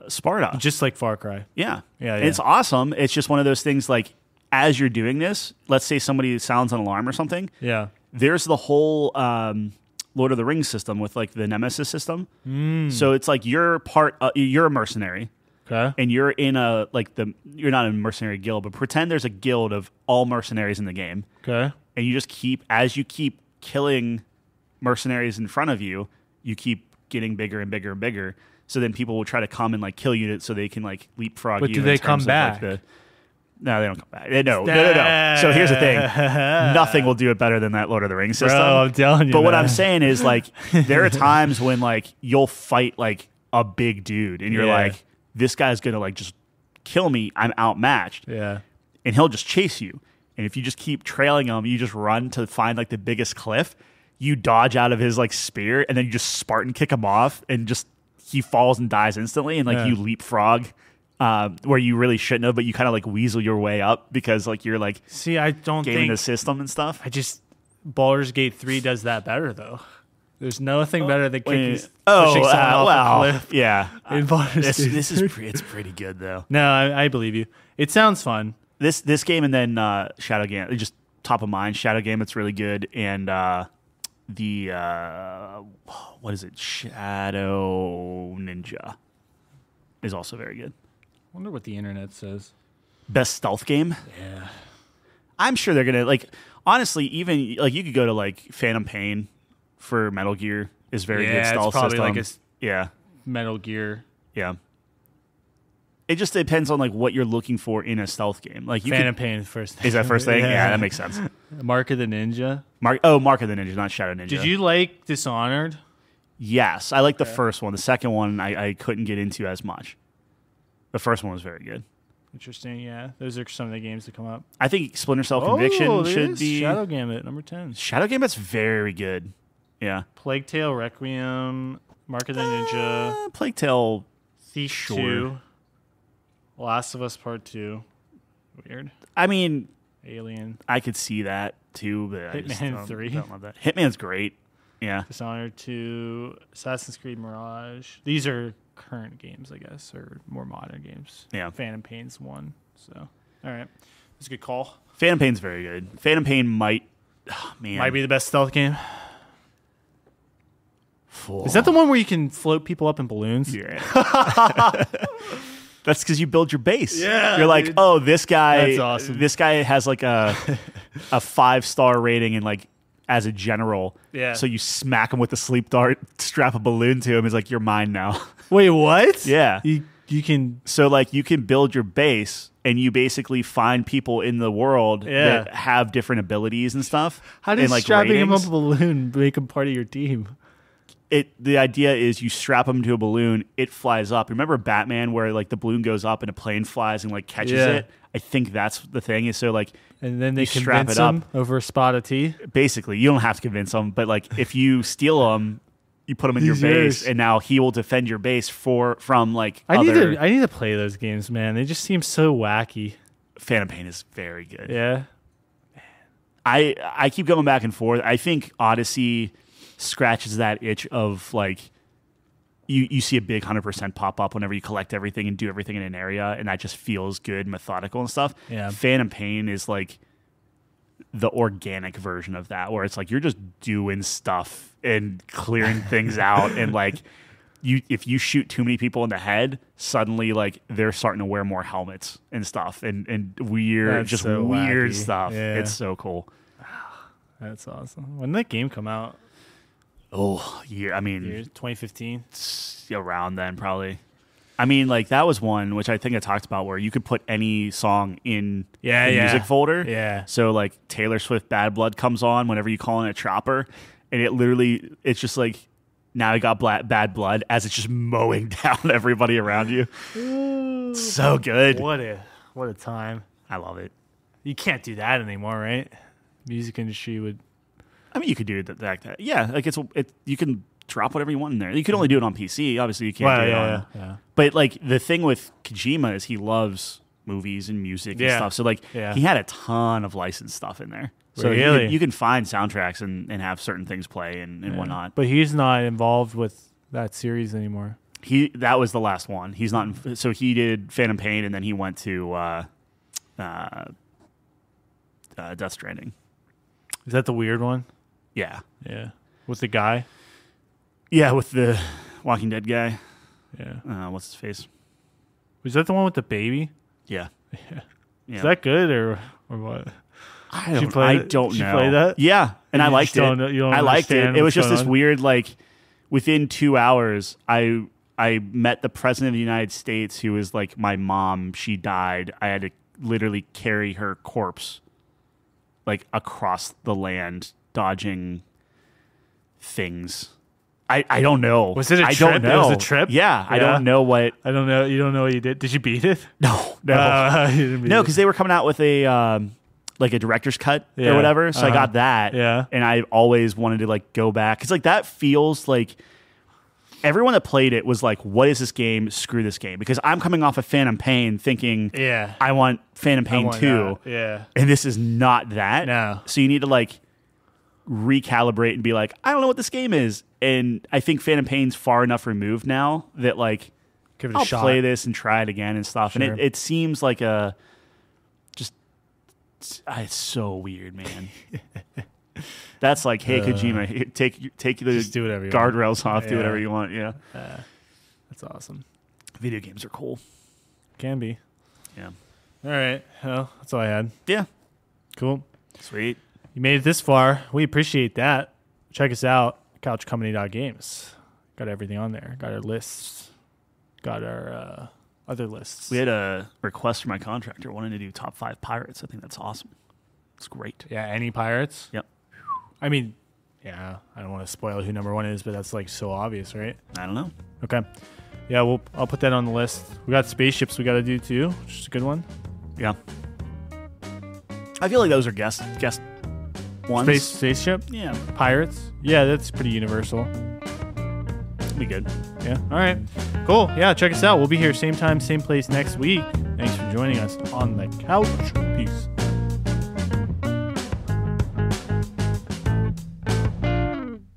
Sparta. Just like Far Cry. Yeah. It's awesome. It's just one of those things like as you're doing this, let's say somebody sounds an alarm or something. Yeah. There's the whole Lord of the Rings system with like the Nemesis system. So it's like you're a mercenary. Okay. And you're in you're not in a mercenary guild, but pretend there's a guild of all mercenaries in the game. Okay. And you just keep killing mercenaries in front of you, you keep getting bigger and bigger and bigger. So then people will try to come and like kill you so they can like leapfrog you. But do they come back? No, they don't come back. No. So here's the thing. Nothing will do it better than that Lord of the Rings system. Bro, I'm telling you. But what I'm saying is like there are times when like you'll fight like a big dude and you're like, this guy's gonna like just kill me. I'm outmatched. Yeah. And he'll just chase you. And if you just keep trailing him, you just run to find like the biggest cliff. You dodge out of his like spear, and then you just Spartan kick him off, and just he falls and dies instantly. And like you leapfrog where you really shouldn't have, but you kind of like weasel your way up because like you're like I don't gaming think the system and stuff. Baldur's Gate 3 does that better though. There's nothing better than pushing someone off a cliff. Yeah, in Baldur's Gate. It's pretty good though. No, I believe you. It sounds fun. This game and then Shadow Game, just top of mind. Shadow Game, it's really good, and what is it? Shadow Ninja is also very good. I wonder what the internet says. Best stealth game? Yeah, I'm sure they're gonna like. Honestly, even like you could go to like Phantom Pain for Metal Gear is very good stealth it's probably system. Like Metal Gear. Yeah. It just depends on like what you're looking for in a stealth game. Like Phantom Pain is first thing. Is that first thing? Yeah, that makes sense. Mark of the Ninja. Mark of the Ninja, not Shadow Ninja. Did you like Dishonored? Yes, I like the first one. The second one I couldn't get into as much. The first one was very good. Interesting, yeah. Those are some of the games that come up. I think Splinter Cell Conviction should be Shadow Gambit, number 10. Shadow Gambit's very good. Yeah. Plague Tale, Requiem, Mark of the Ninja, Plague Tale, Thief 2, Last of Us Part 2. Weird. I mean, Alien. I could see that too, but Hitman 3. Don't love that. Hitman's great. Yeah. Dishonored 2, Assassin's Creed Mirage. These are current games, I guess, or more modern games. Yeah. Phantom Pain's one. So, all right. That's a good call. Phantom Pain's very good. Phantom Pain might be the best stealth game. Is that the one where you can float people up in balloons? Yeah. That's because you build your base. Yeah, you're like, dude. oh, this guy. That's awesome. This guy has like a 5-star rating and like as a general. Yeah. So you smack him with the sleep dart, strap a balloon to him. He's like, you're mine now. Wait, what? Yeah. You can. So like you can build your base and you basically find people in the world that have different abilities and stuff. How does like strapping ratings. him up a balloon make him part of your team? The idea is you strap him to a balloon, it flies up. Remember Batman where like the balloon goes up and a plane flies and like catches it? I think that's the thing. Is so like and then they strap convince it up him over a spot of tea. Basically, you don't have to convince him, but like if you steal him, you put him in your base, and now he will defend your base from like I need to play those games, man. They just seem so wacky. Phantom Pain is very good. Yeah. I keep going back and forth. I think Odyssey scratches that itch of like you see a big 100% pop up whenever you collect everything and do everything in an area, and that just feels good, methodical and stuff. Yeah. Phantom Pain is like the organic version of that, where it's like you're just doing stuff and clearing things out, and like if you shoot too many people in the head, suddenly like they're starting to wear more helmets and stuff and weird, That's so weird wacky. stuff. Yeah. It's so cool. That's awesome. When did that game come out? Oh, yeah. I mean, 2015. Around then, probably. I mean, like that was one which I think I talked about where you could put any song in the music folder. Yeah. So like Taylor Swift "Bad Blood" comes on whenever you call in a chopper, and it's just like now you got bad blood as it's just mowing down everybody around you. So good. What a time. I love it. You can't do that anymore, right? Music industry would. I mean, you could do that. Yeah, like you can drop whatever you want in there. You can only do it on PC. Obviously, you can't do it on. Yeah. But like the thing with Kojima is he loves movies and music and stuff. So like he had a ton of licensed stuff in there. So really? you can find soundtracks and have certain things play and whatnot. But he's not involved with that series anymore. That was the last one. He's not. So he did Phantom Pain, and then he went to Death Stranding. Is that the weird one? Yeah. Yeah. With the guy? Yeah, with the Walking Dead guy. Yeah. What's his face? Was that the one with the baby? Yeah. Is that good or what? I don't know. Did you play that? Yeah, and I liked it. I liked it. It was just this weird, like, within 2 hours, I met the president of the United States, who was like my mom. She died. I had to literally carry her corpse, like, across the land, dodging things. I don't know. Was it a trip? Don't know. It was a trip? Yeah, I don't know what. I don't know. You don't know what you did? Did you beat it? No. No, because they were coming out with a like a director's cut or whatever. So I got that. Yeah. And I always wanted to like go back because like that feels like everyone that played it was like, "What is this game? Screw this game!" Because I'm coming off of Phantom Pain, thinking, I want Phantom Pain 2. Yeah. And this is not that. No. So you need to like recalibrate and be like, I don't know what this game is. And I think Phantom Pain's far enough removed now that like give it a I'll shot. play this and try it again and stuff. Sure. And it seems like it's so weird, man. That's like, hey, Kojima, take the do whatever you guardrails off, do whatever you want. Yeah. That's awesome. Video games are cool. Can be. Yeah. All right. Well, that's all I had. Yeah. Cool. Sweet. You made it this far. We appreciate that. Check us out, couchcompany.games. Got everything on there. Got our lists. Got our other lists. We had a request from my contractor wanting to do top 5 pirates. I think that's awesome. It's great. Yeah, any pirates? Yep. I mean, yeah, I don't want to spoil who number 1 is, but that's like so obvious, right? I don't know. Okay. Yeah, I'll put that on the list. We got spaceships we got to do too, which is a good one. Yeah. I feel like those are guest ones. Spaceship? Yeah. Pirates? Yeah, that's pretty universal. Be good. Yeah. All right. Cool. Yeah, check us out. We'll be here same time, same place next week. Thanks for joining us on the couch. Peace.